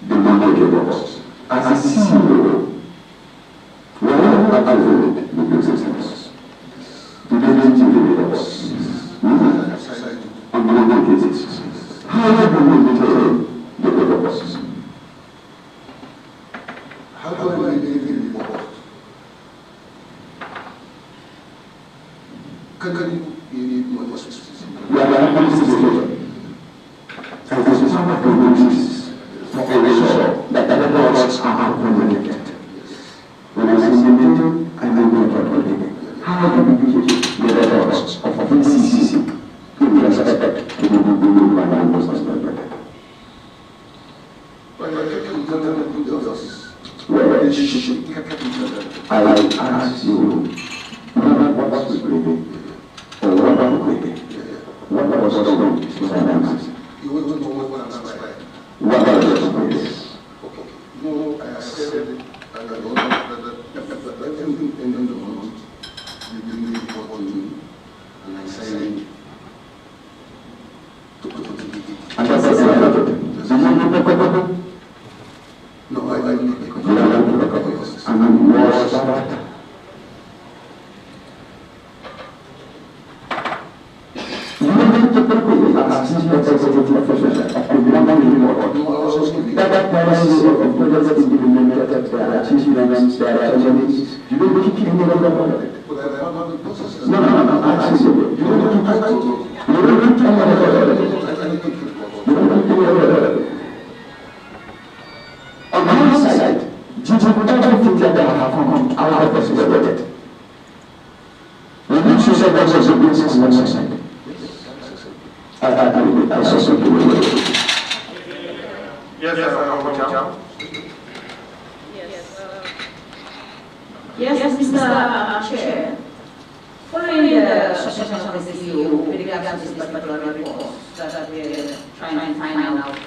the local laws. As a CEO, when I avoid the business, the legitimate laws, on the cases, how do we maintain the laws? how do I maintain the laws? Can you be more specific? We are not situation. And this is some of the communities for sure that the laws are connected. When I say maintain, I mean not how do we keep the laws of BCC in respect to the people and was respected? I ask you, what was the breathing? Or what about the breathing? What was the wrong? You want to know what I'm saying? What are the breathings? Okay. No, I said it. I don't know that everything in the month, you bring the report to me, and I sign it. And that's the No, I don't need the copy. And was that? On my side, did you everything that I have come out of the budget? When you said that was a business on one side, I saw something. Yes, Yes, Mr. Chair. Following the suggestion of the CEO with regards to this particular report, that we're trying to find out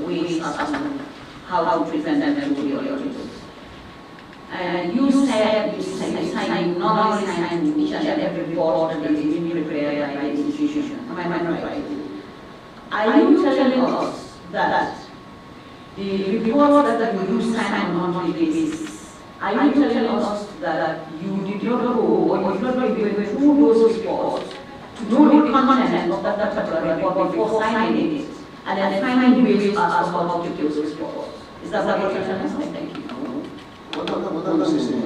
ways as how to present them to the auditors. And you said you normally sign each and every report that is being prepared by the institution. Am I right? Are you telling us that the reports that you sign on a monthly basis, are you telling us that you did not go or you did not go through those reports to know the content of that particular report before signing it, and then finding ways as to how to take those reports? Is that what you're telling us? Thank you. What I'm saying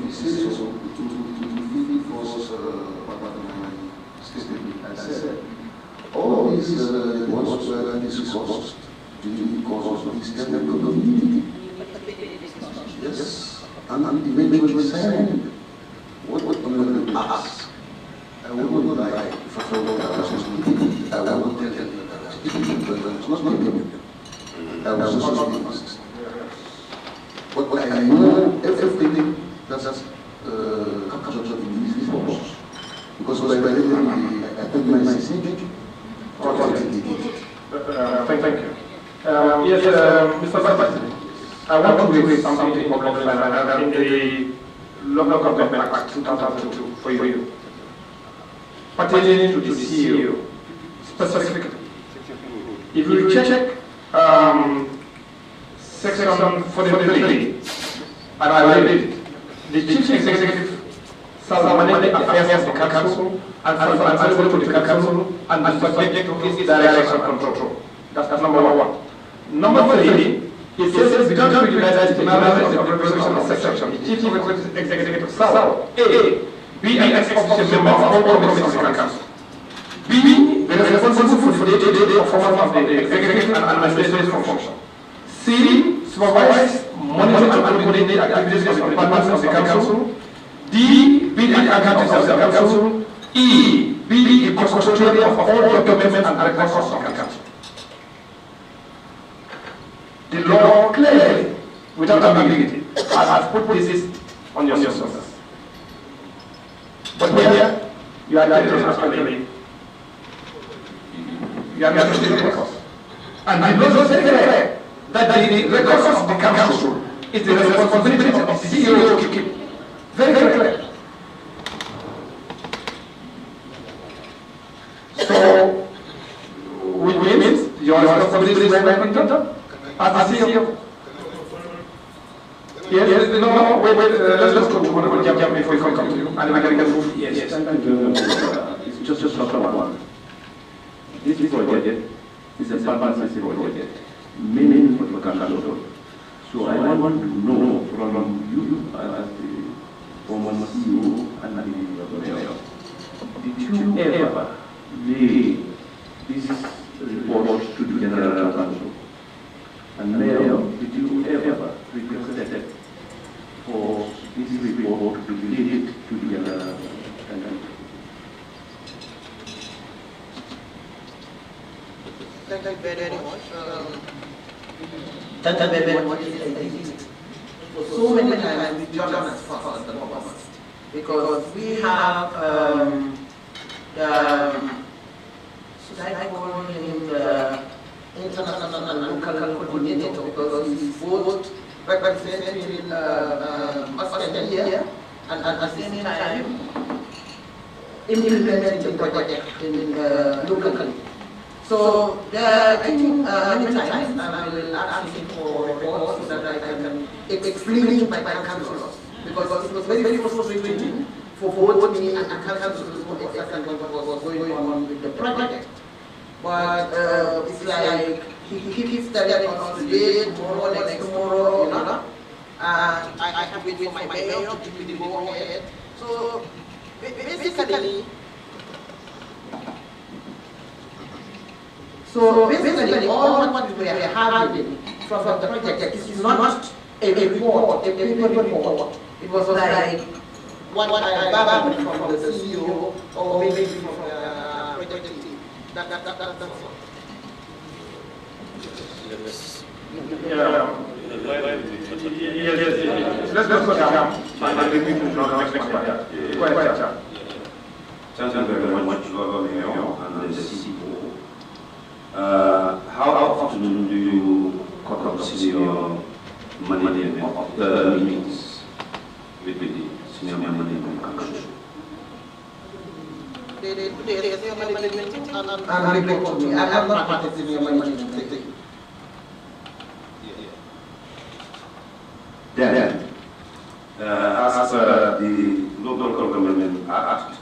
is also to reinforce my statement. I said, all of these reports were discussed during the course of this technical community. Yes, and eventually signed. What I'm going to ask, I would not like, if I follow that responsibility, I will tell them that it's not given. I was just speaking. But I know everything that's captured in these reports. Because by the I put my message, Thank you. Yes, Mr. President, I want to raise something in the Local Government Act 2002 for you, pertaining to the CEO specifically. If you check Section 43, and I read it, the Chief Executive shall manage the affairs of the Council and answerable to the Council and be subject to its direction and control. That's number one. Number three, it says without utilizing the knowledge of the provision of section, the Chief Executive shall A. be an ex-officio member of all committees of the Council. B. Be responsible for the day-to-day performance of the executive and administrative function. C. Supervise, monitor and coordinate activities of the departments of the Council. D. Be the accountant of the Council. E. Be the custodian of all documents and records of the Council. The law clearly, without ambiguity, has put this on your shoulders. But here, you are not responsible. You are not taking records. And the law says clear that the records of the Council is the responsibility of the CEO to keep. Very, very clear. So, which means your responsibility is when done as the CEO. Yes, no, wait, let's go to one jump before we come to you. And I can move. Yes. Thank you. It's just one. This project is a partnership project, mainly for the Council. So I want to know from you as the former CEO and the mayor, did you ever lay this report to the General Council? And mayor, did you ever request for this report to be laid to the General Council? Thank you very much. Thank you very much. So many times we jump as fast as the government because we have should I call him the international and local coordinator because he's both representing Ostende here and at the same time implementing the project in locally. So I think many times I will ask him for reports so that I can explain to my councillors because it was very, very frustrating for both me and the councillors who exactly what was going on with the project. But it's like he keeps telling us today, tomorrow, next tomorrow, you know. And I have to wait for my mayor to give me the go ahead. So basically, all what we are having from the project is not a report, a paper report. It was like what I gathered from the CEO or maybe from the project team. That's all. Yes. Let's go down. Thank you very much. and report to me. I am not participating in your management. Then, as the Local Government Act,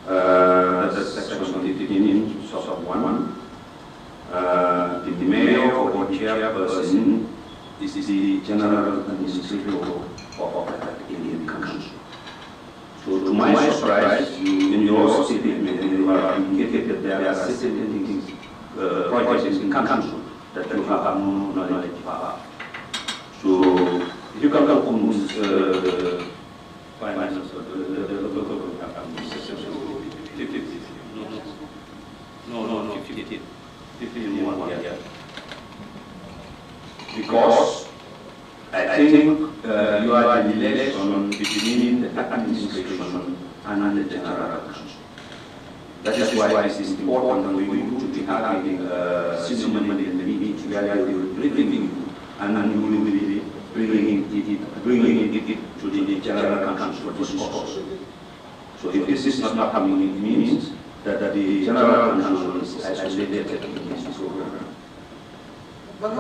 that's section 15, sub 1, the mayor or chairperson is the general administrator of the Indian council. So to my surprise, in your statement, you have indicated that there are certain things, projects in council that you have no knowledge about. So if you can come the finance of the local administration, 15 yeah. Because I think you are in relation between the administration and the general council. That is why it is important for you to be having ceremony in the meeting where you will briefing you and then you will be bringing it to the general council for discourse. So if this is not happening, it means that the general council is isolated in this program. But I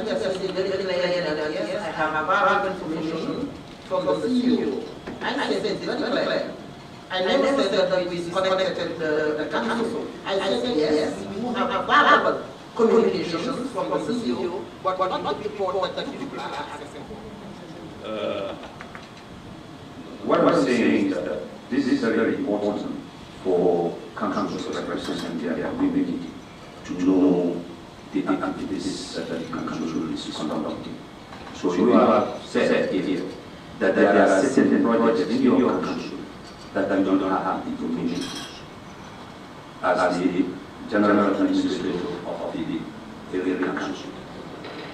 think I said very clearly that yes, I have about information from the CEO. I said it's very clear. I never said that we disconnected the council. I said yes, we have verbal communications from the CEO, but not the report that people are asking for. What I'm saying is that this is very important for councils representing their community to know the activities that the council is conducting. So you have said here that there are certain projects in your council that you don't have information as the general administrator of the area council.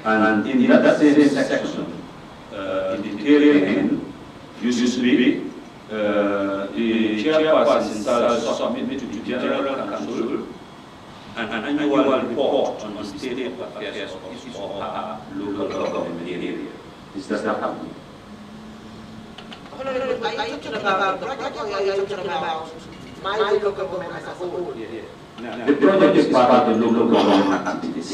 And in that same section, in the area end, used to be the chairperson shall submit to the general council an annual report on the state of affairs of his or her local government area. Is that happening? Are you talking about the project or are you talking about my local government as a whole? The project is part of the local government activities.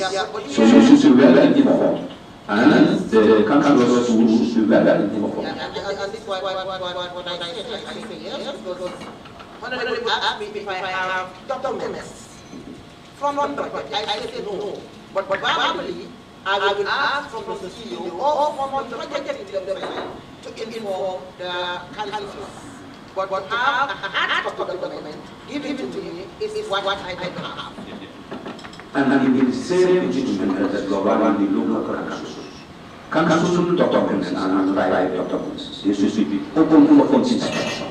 So you should be well informed. And the councillors should be well informed. And this is what I say yes, because Honorable asked me if I have documents from the project. I said no. But probably I will ask from the CEO or from the project development to inform the councillors. But what have a hard copy document given to me is what I don't have. And in the same instrument that govern the local councils, council documents and private documents, they should be open for inspection.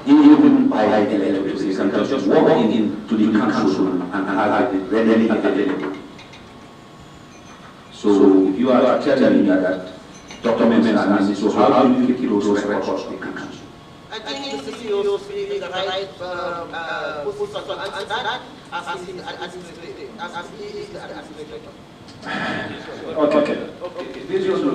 Even by the electricity, you can just walk into the council and have it readily available. So if you are telling me that documents are necessary, so how do you keep those records in council? I think the CEO should be the right person to answer that as he is the administrator. Okay. This is also